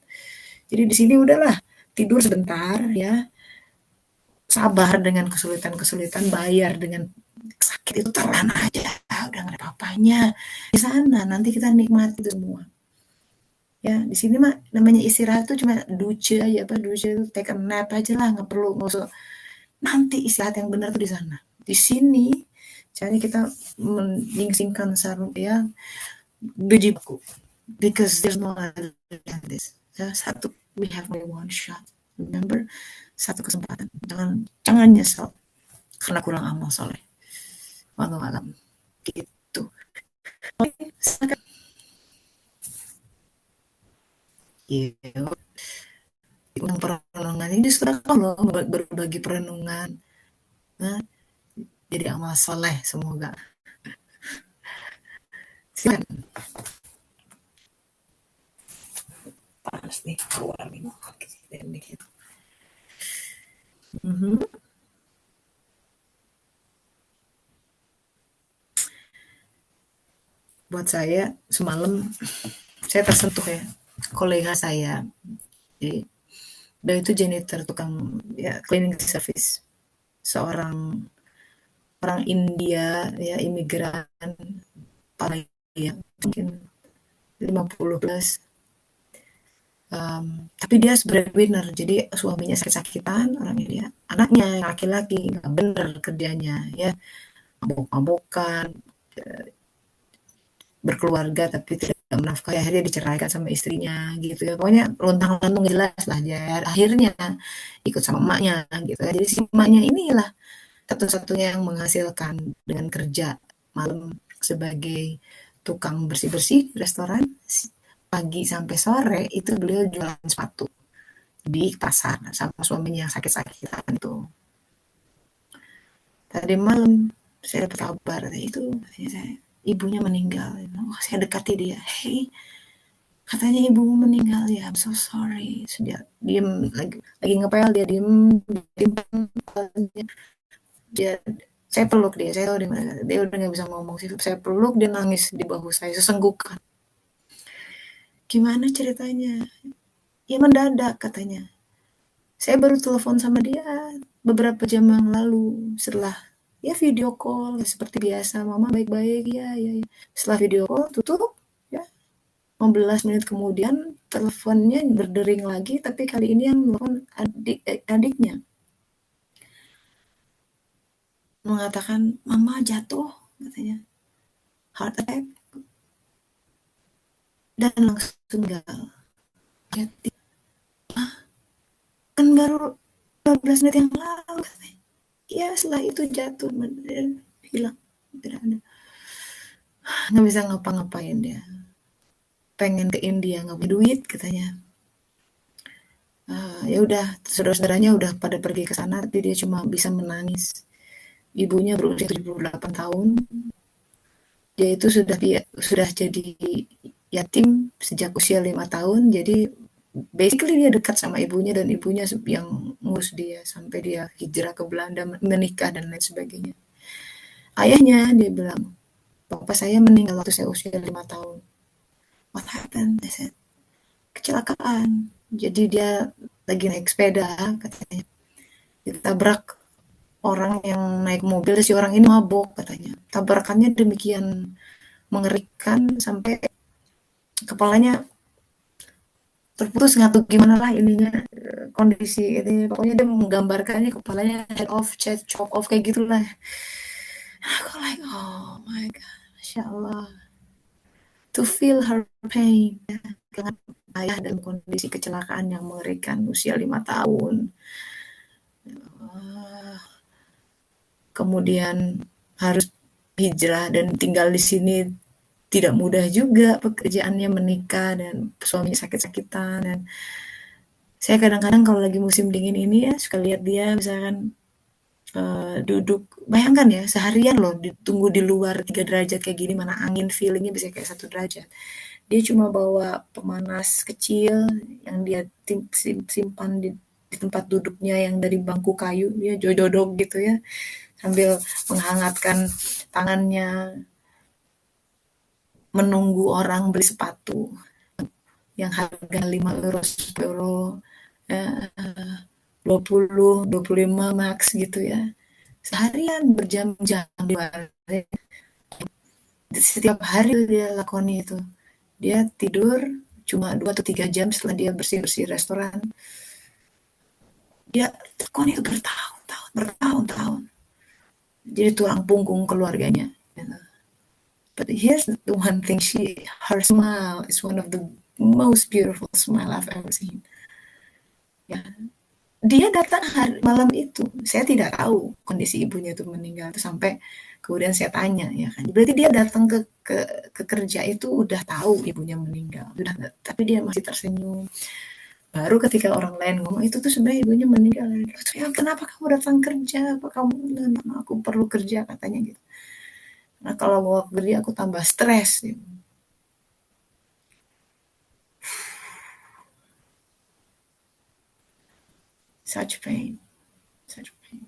Jadi di sini udahlah tidur sebentar ya, sabar dengan kesulitan-kesulitan, bayar dengan sakit itu telan aja, udah nggak ada apa-apanya. Di sana nanti kita nikmati itu semua. Ya di sini mah namanya istirahat tuh cuma duce aja, duce itu take a nap aja lah, nggak usah. Nanti istirahat yang benar tuh di sana. Di sini Caranya kita menyingsingkan ya biji baku, because there's no other than this. Satu, we have only one shot. Remember, satu kesempatan. Jangan nyesel karena kurang amal soleh. Wallahu alam. Gitu. Oke, silakan. Iya. Undang perenungan ini silakan loh berbagi perenungan. Nah, jadi amal soleh semoga. Silakan. Panas nih keluar nih. Oke, dikit. Buat saya semalam saya tersentuh ya, kolega saya. Jadi dia itu janitor, tukang ya cleaning service, seorang orang India ya, imigran paling ya mungkin 50 plus. Tapi dia breadwinner, jadi suaminya sakit-sakitan, orangnya dia, anaknya yang laki-laki nggak bener kerjanya ya, mabok-mabokan, berkeluarga tapi tidak menafkahi, akhirnya diceraikan sama istrinya gitu ya, pokoknya lontang-lantung jelas lah dia, akhirnya ikut sama emaknya gitu ya. Jadi si emaknya inilah satu-satunya yang menghasilkan dengan kerja malam sebagai tukang bersih-bersih di restoran, pagi sampai sore itu beliau jualan sepatu di pasar sama suaminya yang sakit-sakitan itu. Tadi malam saya dapat kabar itu ibunya meninggal. Oh, saya dekati dia. Hey, katanya ibu meninggal ya. I'm so sorry. Sudah diem lagi ngepel, dia diem. Dia, saya peluk dia. Saya tahu dia udah nggak bisa ngomong sih. Saya peluk, dia nangis di bahu saya sesenggukan. Gimana ceritanya? Ya mendadak katanya. Saya baru telepon sama dia beberapa jam yang lalu setelah ya video call seperti biasa, mama baik-baik ya. Setelah video call tutup ya, 15 menit kemudian teleponnya berdering lagi, tapi kali ini yang telepon adiknya mengatakan mama jatuh katanya, heart attack dan langsung meninggal. Kan baru 15 menit yang lalu katanya. Ya setelah itu jatuh dan hilang, tidak ada, nggak bisa ngapa-ngapain dia, pengen ke India nggak punya duit katanya. Ya udah, saudara-saudaranya udah pada pergi ke sana, tapi dia cuma bisa menangis. Ibunya berusia 78 tahun, dia itu sudah jadi yatim sejak usia 5 tahun, jadi basically dia dekat sama ibunya dan ibunya yang ngurus dia sampai dia hijrah ke Belanda, menikah dan lain sebagainya. Ayahnya dia bilang, papa saya meninggal waktu saya usia 5 tahun. What happened? I said, kecelakaan. Jadi dia lagi naik sepeda katanya, ditabrak orang yang naik mobil, si orang ini mabok katanya. Tabrakannya demikian mengerikan sampai kepalanya terputus, nggak tahu gimana lah ininya, kondisi itu. Pokoknya dia menggambarkannya kepalanya head off, chop off kayak gitulah. Aku like, oh my god, Masya Allah. To feel her pain ya, dengan ayah dalam kondisi kecelakaan yang mengerikan usia 5 tahun. Kemudian harus hijrah dan tinggal di sini tidak mudah juga, pekerjaannya, menikah dan suaminya sakit-sakitan. Dan saya kadang-kadang kalau lagi musim dingin ini ya suka lihat dia misalkan duduk, bayangkan ya seharian loh ditunggu di luar 3 derajat kayak gini, mana angin feelingnya bisa kayak 1 derajat. Dia cuma bawa pemanas kecil yang dia simpan di tempat duduknya yang dari bangku kayu, dia jododok gitu ya, sambil menghangatkan tangannya, menunggu orang beli sepatu yang harga 5 euro, 10 euro, 20, 25 max gitu ya. Seharian berjam-jam di luar. Setiap hari dia lakoni itu. Dia tidur cuma 2 atau 3 jam setelah dia bersih-bersih restoran. Dia lakoni itu bertahun-tahun. jadi tulang punggung keluarganya. Gitu. But here's the one thing, her smile is one of the most beautiful smile I've ever seen. Ya, dia datang malam itu. Saya tidak tahu kondisi ibunya itu meninggal itu sampai kemudian saya tanya ya kan. Berarti dia datang ke kerja itu udah tahu ibunya meninggal. Udah, tapi dia masih tersenyum. Baru ketika orang lain ngomong itu tuh sebenarnya ibunya meninggal. Ya, kenapa kamu datang kerja? Apa kamu aku perlu kerja katanya gitu. Nah kalau mau kerja aku tambah stres. Gitu. Such pain, such pain.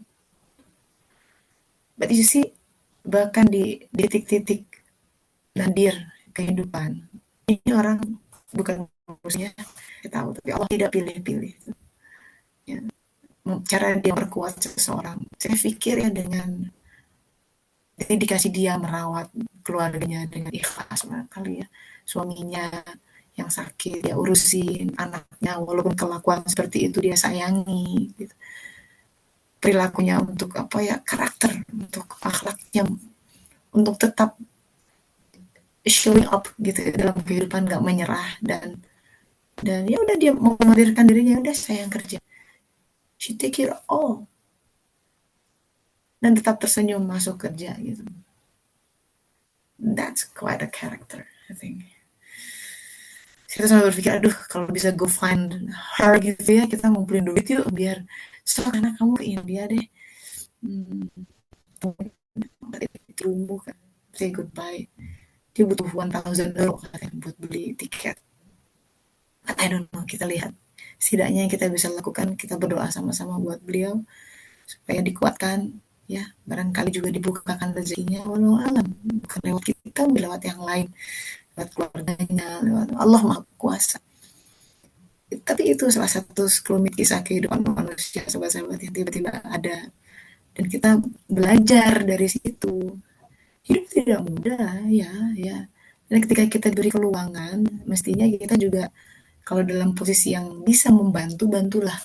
But you see, bahkan di titik-titik nadir kehidupan, ini orang bukan manusia, saya tahu, tapi Allah tidak pilih-pilih. Ya. Cara dia berkuat seseorang, saya pikir ya dengan dedikasi dia merawat keluarganya dengan ikhlas kali ya, suaminya yang sakit dia urusin, anaknya walaupun kelakuan seperti itu dia sayangi gitu. Perilakunya untuk apa ya, karakter, untuk akhlaknya, untuk tetap showing up gitu dalam kehidupan, nggak menyerah, dan ya udah dia mau mengadirkan dirinya, udah saya yang kerja, she take it all, dan tetap tersenyum masuk kerja gitu. That's quite a character, I think. Saya selalu berpikir, aduh kalau bisa go find her gitu ya, kita ngumpulin duit yuk biar sok anak kamu ke India deh, terumbu kan, say goodbye. Dia butuh $1,000 katanya buat beli tiket. But I don't know, kita lihat. Setidaknya yang kita bisa lakukan, kita berdoa sama-sama buat beliau supaya dikuatkan, ya barangkali juga dibukakan rezekinya, walau alam, bukan lewat kita, lewat yang lain, lewat keluarganya, lewat Allah Maha Kuasa. Tapi itu salah satu sekelumit kisah kehidupan manusia, sahabat-sahabat, yang tiba-tiba ada, dan kita belajar dari situ. Hidup tidak mudah, ya. Dan ketika kita beri keluangan, mestinya kita juga kalau dalam posisi yang bisa membantu, bantulah.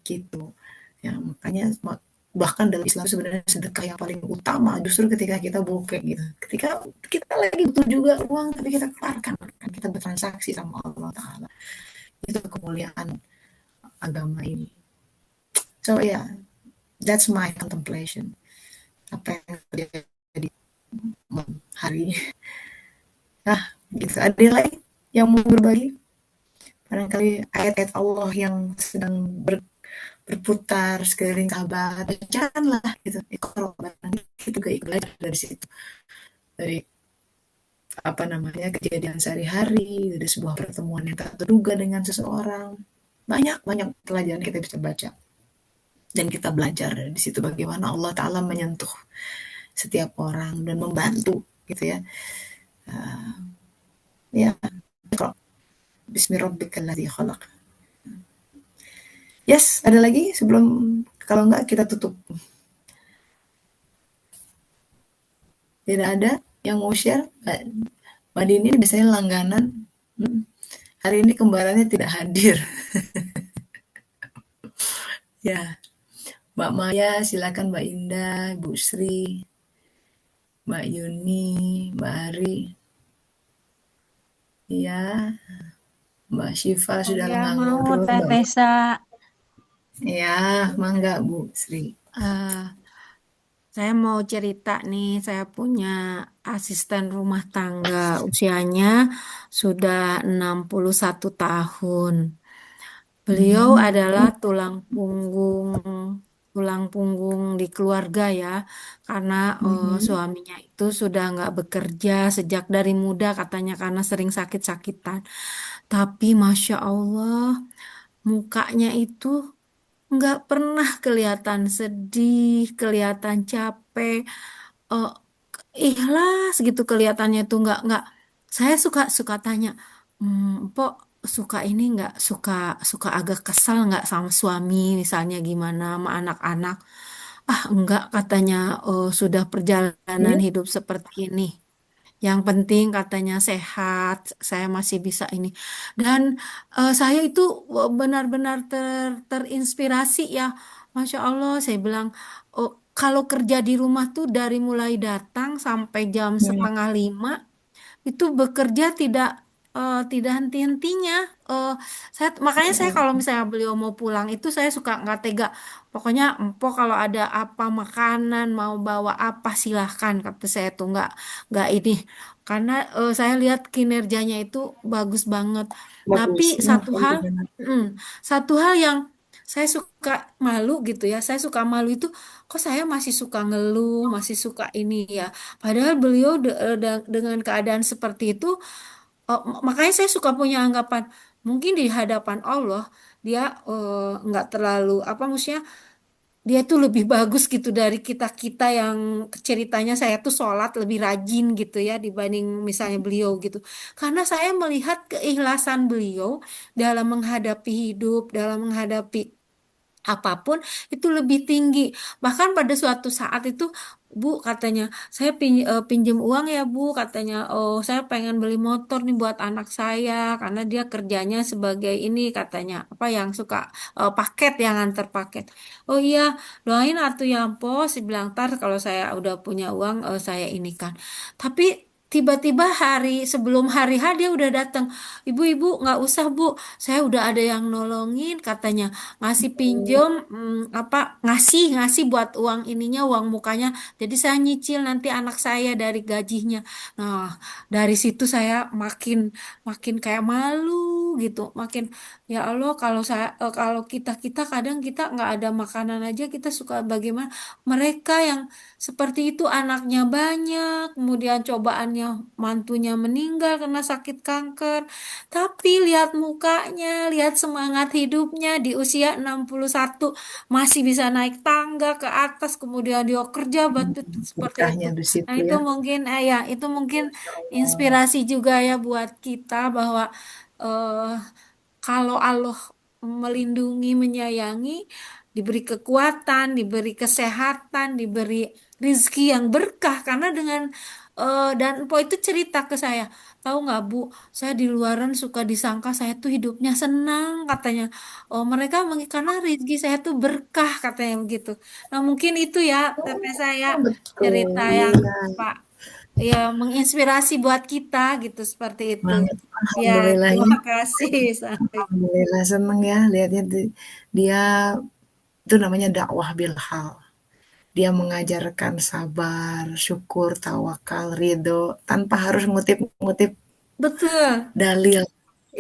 Gitu. Ya, makanya bahkan dalam Islam sebenarnya sedekah yang paling utama justru ketika kita bokeh gitu. Ketika kita lagi butuh juga uang, tapi kita keluarkan, kan kita bertransaksi sama Allah Ta'ala. Itu kemuliaan agama ini. So yeah, that's my contemplation. Apa yang terjadi hari ini. Nah, gitu. Ada yang lain yang mau berbagi? Barangkali ayat-ayat Allah yang sedang berputar sekeliling Ka'bah, janganlah gitu. Iqra, kita juga belajar dari situ. Dari apa namanya, kejadian sehari-hari, dari sebuah pertemuan yang tak terduga dengan seseorang. Banyak pelajaran kita bisa baca. Dan kita belajar di situ bagaimana Allah Ta'ala menyentuh setiap orang dan membantu gitu ya. Ya, Bismillahirrahmanirrahim khalaq. Yes, ada lagi sebelum, kalau enggak kita tutup. Tidak ada yang mau share? Mbak Dini biasanya langganan. Hari ini kembarannya tidak hadir. Ya, Mbak Maya, silakan Mbak Indah, Bu Sri, Mbak Yuni, Mbak Ari. Ya, Mbak Syifa sudah lengah mau ngobrol. Teh Mbak. Tessa. Ya, mangga Bu Sri. Saya mau cerita nih, saya punya asisten rumah tangga, usianya sudah 61 tahun. Beliau adalah tulang punggung di keluarga ya, karena suaminya itu sudah nggak bekerja sejak dari muda katanya karena sering sakit-sakitan. Tapi Masya Allah, mukanya itu nggak pernah kelihatan sedih, kelihatan capek, eh, ikhlas gitu kelihatannya tuh nggak. Saya suka suka tanya, Pok suka ini nggak suka agak kesal nggak sama suami misalnya gimana sama anak-anak? Ah enggak katanya, sudah perjalanan hidup seperti ini. Yang penting katanya sehat, saya masih bisa ini. Dan saya itu benar-benar terinspirasi ya. Masya Allah, saya bilang, oh, kalau kerja di rumah tuh dari mulai datang sampai jam Hmm. 4:30, itu bekerja tidak henti-hentinya. Eh, makanya saya kalau misalnya beliau mau pulang itu saya suka nggak tega. Pokoknya empok kalau ada apa makanan mau bawa apa silahkan kata saya tuh nggak ini karena saya lihat kinerjanya itu bagus banget. Tapi Bagus. Iya benar. satu hal yang saya suka malu gitu ya. Saya suka malu itu kok saya masih suka ngeluh, masih suka ini ya. Padahal beliau dengan keadaan seperti itu, makanya saya suka punya anggapan, mungkin di hadapan Allah dia nggak terlalu apa maksudnya dia tuh lebih bagus gitu dari kita-kita yang ceritanya saya tuh sholat lebih rajin gitu ya dibanding misalnya beliau gitu. Karena saya melihat keikhlasan beliau dalam menghadapi hidup, dalam menghadapi apapun itu lebih tinggi. Bahkan pada suatu saat itu, Bu katanya, saya pinjem uang ya Bu, katanya, oh saya pengen beli motor nih buat anak saya karena dia kerjanya sebagai ini katanya, apa yang suka paket yang antar paket. Oh iya, doain atuh ya Mpo, si bilang tar kalau saya udah punya uang saya ini kan. Tapi tiba-tiba sebelum hari H dia udah datang. Ibu-ibu nggak usah Bu, saya udah ada yang nolongin katanya ngasih pinjem apa ngasih buat uang ininya uang mukanya jadi saya nyicil nanti anak saya dari gajinya. Nah dari situ saya makin makin kayak malu gitu makin ya Allah kalau kita kadang kita nggak ada makanan aja kita suka bagaimana mereka yang seperti itu anaknya banyak kemudian cobaannya mantunya meninggal karena sakit kanker tapi lihat mukanya, lihat semangat hidupnya di usia 61 masih bisa naik tangga ke atas, kemudian dia kerja batu seperti itu. Berkahnya di Nah, situ itu ya. mungkin ya, itu mungkin Masya Allah. inspirasi juga ya buat kita bahwa eh, kalau Allah melindungi, menyayangi, diberi kekuatan, diberi kesehatan, diberi rizki yang berkah karena dengan dan Empo itu cerita ke saya, tahu nggak Bu, saya di luaran suka disangka saya tuh hidupnya senang katanya. Oh mereka karena rezeki saya tuh berkah katanya begitu. Nah mungkin itu ya teteh saya Oh, cerita betul. yang Iya. Pak ya menginspirasi buat kita gitu seperti itu. Banget. Ya Alhamdulillah ya. terima kasih. Sampai. Alhamdulillah seneng ya lihatnya dia itu namanya dakwah bilhal. Dia mengajarkan sabar, syukur, tawakal, ridho tanpa harus ngutip-ngutip Betul. dalil,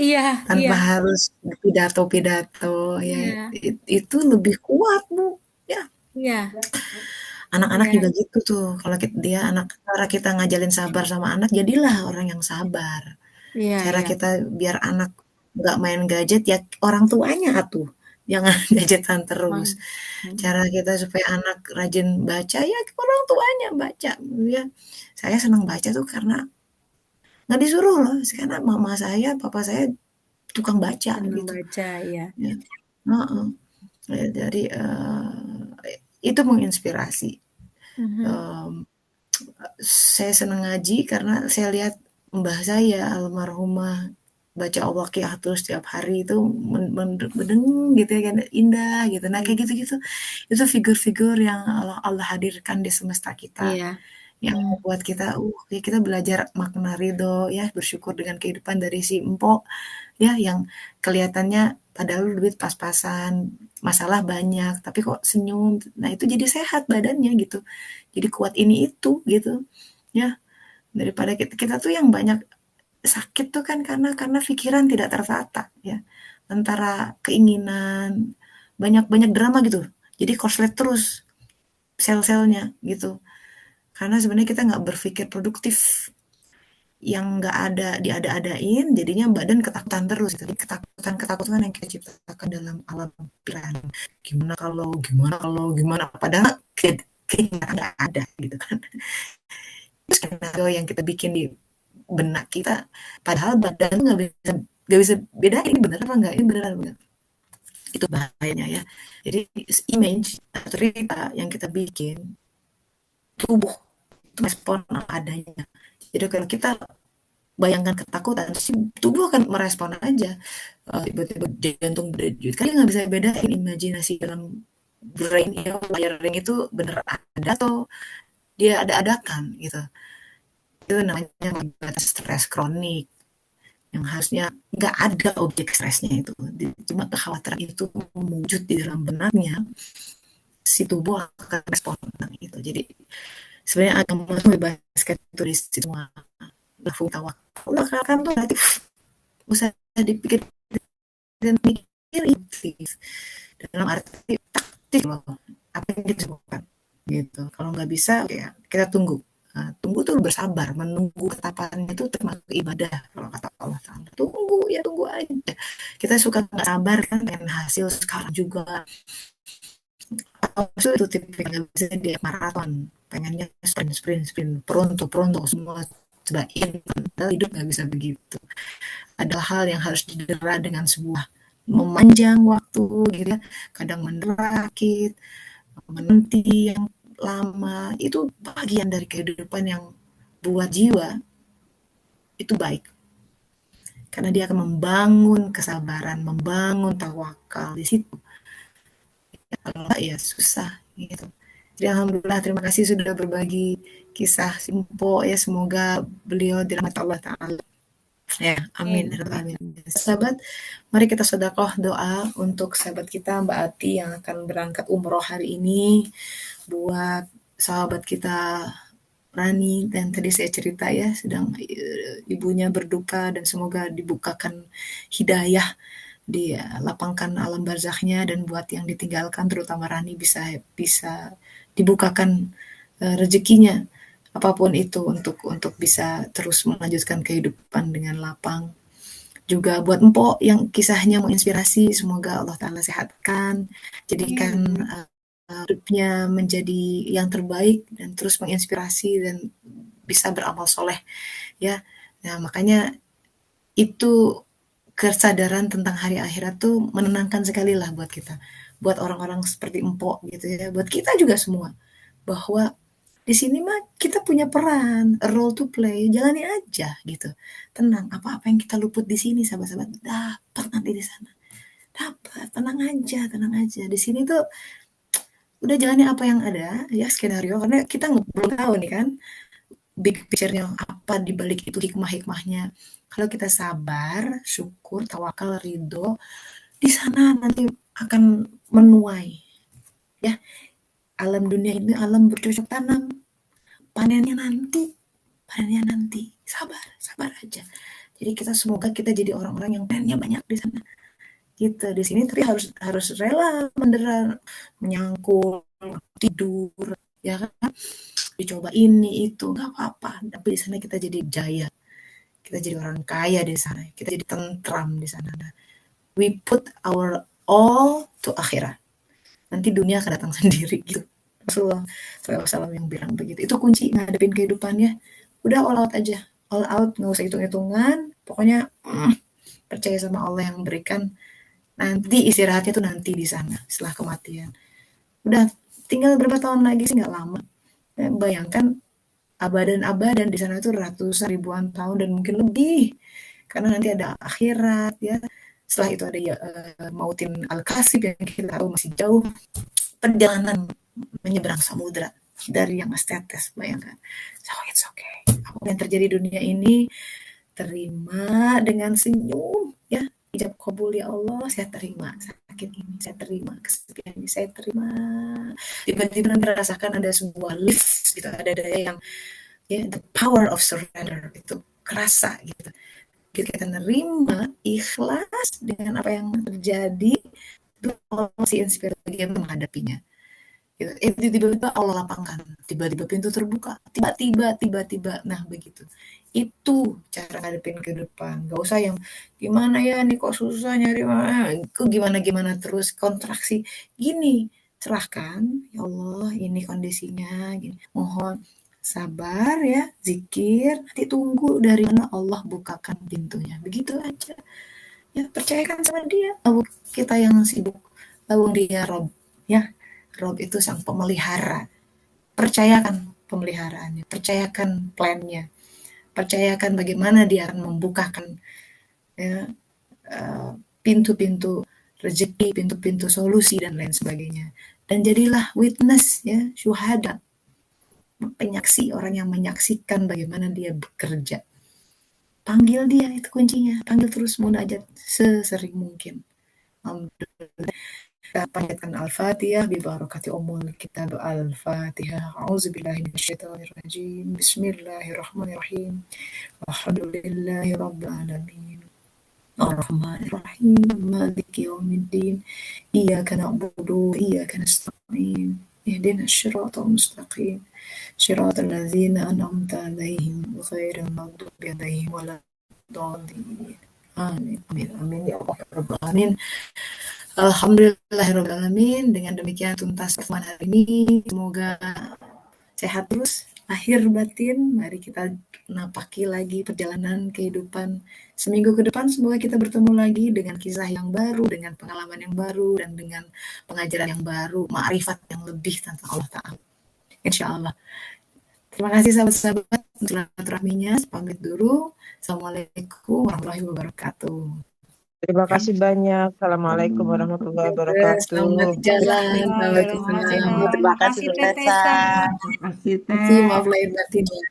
Iya, iya, tanpa harus pidato-pidato ya. iya, Itu lebih kuat, Bu. Ya, iya, anak-anak juga iya, gitu tuh. Kalau dia anak cara kita ngajalin sabar sama anak, jadilah orang yang sabar. iya, Cara iya. kita biar anak nggak main gadget ya orang tuanya atuh. Jangan gadgetan terus. Bang. Cara Mm-mm. kita supaya anak rajin baca ya orang tuanya baca. Ya, saya senang baca tuh karena nggak disuruh loh. Karena mama saya, papa saya tukang baca Senang gitu. baca, ya. Ya. Heeh. Ya, jadi itu menginspirasi. Mhm. Em, saya senang ngaji karena saya lihat mbah saya almarhumah baca Al-Waqiah terus setiap hari itu mendeng gitu ya kan indah gitu. Nah kayak Iya, gitu-gitu itu figur-figur yang Allah hadirkan di semesta kita iya. yang Mm. membuat kita ya kita belajar makna ridho ya bersyukur dengan kehidupan dari si empok ya yang kelihatannya padahal duit pas-pasan masalah banyak tapi kok senyum nah itu jadi sehat badannya gitu jadi kuat ini itu gitu ya daripada kita tuh yang banyak sakit tuh kan karena pikiran tidak tertata ya antara keinginan banyak drama gitu jadi korslet terus sel-selnya gitu karena sebenarnya kita nggak berpikir produktif yang nggak ada diada-adain jadinya badan ketakutan terus gitu. Ketakutan yang kita ciptakan dalam alam pikiran gimana padahal keinginan nggak ada gitu kan skenario yang kita bikin di benak kita padahal badan nggak bisa beda ini benar apa enggak ini benar apa enggak itu bahayanya ya jadi image atau cerita yang kita bikin tubuh itu respon adanya jadi kalau kita bayangkan ketakutan si tubuh akan merespon aja tiba-tiba jantung berdenyut kan nggak bisa bedain imajinasi dalam brain-nya wiring itu bener ada atau dia ada-adakan gitu. Itu namanya stres kronik yang harusnya nggak ada objek stresnya itu. Cuma kekhawatiran itu mewujud di dalam benaknya, si tubuh akan respon tentang itu. Jadi sebenarnya agama itu membebaskan itu di semua lafung tawakal. Kan tuh nanti usah dipikir dan mikir itu dalam arti taktik loh apa yang kita lakukan gitu. Kalau nggak bisa ya kita tunggu. Nah, tunggu tuh bersabar, menunggu ketapannya itu termasuk ibadah kalau kata Allah Ta'ala. Tunggu ya tunggu aja. Kita suka nggak sabar kan pengen hasil sekarang juga. Aku itu tipe yang bisa dia maraton, pengennya sprint, pronto semua cobain. Padahal hidup nggak bisa begitu. Ada hal yang harus didera dengan sebuah memanjang waktu gitu ya. Kadang menerakit, menanti yang lama itu bagian dari kehidupan yang buat jiwa itu baik karena dia akan membangun kesabaran, membangun tawakal di situ. Kalau enggak ya susah gitu. Jadi alhamdulillah terima kasih sudah berbagi kisah Simpo ya, semoga beliau dirahmati Allah Ta'ala. Ya, amin. Amin. Sahabat, mari kita sedekah doa untuk sahabat kita Mbak Ati yang akan berangkat umroh hari ini, buat sahabat kita Rani, dan tadi saya cerita ya sedang ibunya berduka dan semoga dibukakan hidayah, dilapangkan alam barzahnya, dan buat yang ditinggalkan terutama Rani bisa dibukakan rezekinya apapun itu untuk bisa terus melanjutkan kehidupan dengan lapang. Juga buat Empok yang kisahnya menginspirasi, semoga Allah Ta'ala sehatkan, jadikan hidupnya menjadi yang terbaik dan terus menginspirasi dan bisa beramal soleh ya. Nah makanya itu kesadaran tentang hari akhirat tuh menenangkan sekali lah buat kita, buat orang-orang seperti Empok gitu ya, buat kita juga semua, bahwa di sini mah kita punya peran, a role to play, jalani aja gitu. Tenang, apa-apa yang kita luput di sini sahabat-sahabat dapat nanti di sana. Dapat, tenang aja. Di sini tuh udah jalani apa yang ada ya, skenario, karena kita belum tahu nih kan big picture-nya apa di balik itu, hikmah-hikmahnya. Kalau kita sabar, syukur, tawakal, ridho, di sana nanti akan menuai ya. Alam dunia ini alam bercocok tanam, panennya nanti sabar aja. Jadi kita semoga kita jadi orang-orang yang panennya banyak di sana gitu. Di sini tapi harus rela mendera, menyangkul, tidur ya kan, dicoba ini itu nggak apa-apa, tapi di sana kita jadi jaya, kita jadi orang kaya di sana, kita jadi tentram di sana. We put our all to akhirat, nanti dunia akan datang sendiri gitu. Rasulullah SAW yang bilang begitu. Itu kunci ngadepin kehidupannya. Udah all out aja, all out, nggak usah hitung-hitungan. Pokoknya percaya sama Allah yang memberikan. Nanti istirahatnya tuh nanti di sana setelah kematian. Udah tinggal berapa tahun lagi sih, nggak lama. Bayangkan abadan di sana itu ratusan ribuan tahun dan mungkin lebih. Karena nanti ada akhirat ya. Setelah itu ada mautin al-kasib yang kita tahu masih jauh. Perjalanan menyeberang samudra dari yang estetis, bayangkan. So it's okay. Apa yang terjadi di dunia ini terima dengan senyum ya. Ijab kabul ya Allah, saya terima sakit ini, saya terima kesepian ini, saya terima. Tiba-tiba nanti rasakan ada sebuah lift gitu, ada yang ya, the power of surrender itu kerasa gitu. Kita nerima, ikhlas dengan apa yang terjadi, itu masih inspirasi dia menghadapinya. Tiba-tiba Allah lapangkan, tiba-tiba pintu terbuka, tiba-tiba, nah begitu. Itu cara ngadepin kehidupan. Gak usah yang gimana ya nih kok susah nyari kok gimana terus kontraksi. Gini, serahkan ya Allah ini kondisinya gini. Mohon sabar ya, zikir, nanti tunggu dari mana Allah bukakan pintunya. Begitu aja. Ya percayakan sama dia. Lalu kita yang sibuk, lalu dia Rob ya. Rob itu sang pemelihara. Percayakan pemeliharaannya, percayakan plannya, percayakan bagaimana dia akan membukakan ya, pintu-pintu rezeki, pintu-pintu solusi dan lain sebagainya. dan jadilah witness ya, syuhada, penyaksi, orang yang menyaksikan bagaimana dia bekerja. Panggil dia, itu kuncinya. Panggil terus, munajat sesering mungkin. Alhamdulillah. Kita panjatkan Al-Fatihah bibarakati umul kitab Al-Fatihah. A'udzubillahi minasyaitonirrajim. Bismillahirrahmanirrahim. Alhamdulillahi rabbil alamin. Ar-Rahmanir-Rahim. Maliki yaumiddin. Iyyaka na'budu wa iyyaka nasta'in. Ihdinas siratal mustaqim. Siratal ladzina an'amta 'alaihim ghairil maghdubi 'alaihim waladdallin. Amin. Amin. Amin ya Allah ya Rabbal alamin. Alhamdulillahirabbil alamin. Dengan demikian tuntas pertemuan hari ini. Semoga sehat terus lahir batin. Mari kita napaki lagi perjalanan kehidupan seminggu ke depan. Semoga kita bertemu lagi dengan kisah yang baru, dengan pengalaman yang baru, dan dengan pengajaran yang baru, ma'rifat yang lebih tentang Allah Ta'ala. Insya Allah. Terima kasih sahabat-sahabat untuk silaturahminya. Pamit dulu. Assalamualaikum warahmatullahi wabarakatuh. Terima kasih banyak. Assalamualaikum warahmatullahi Selamat wabarakatuh. jalan. Bismillahirrahmanirrahim. Terima kasih Makasih Bu Teh Tessa. Tessa. Terima kasih Terima kasih, Teh. maaf lahir batin ya.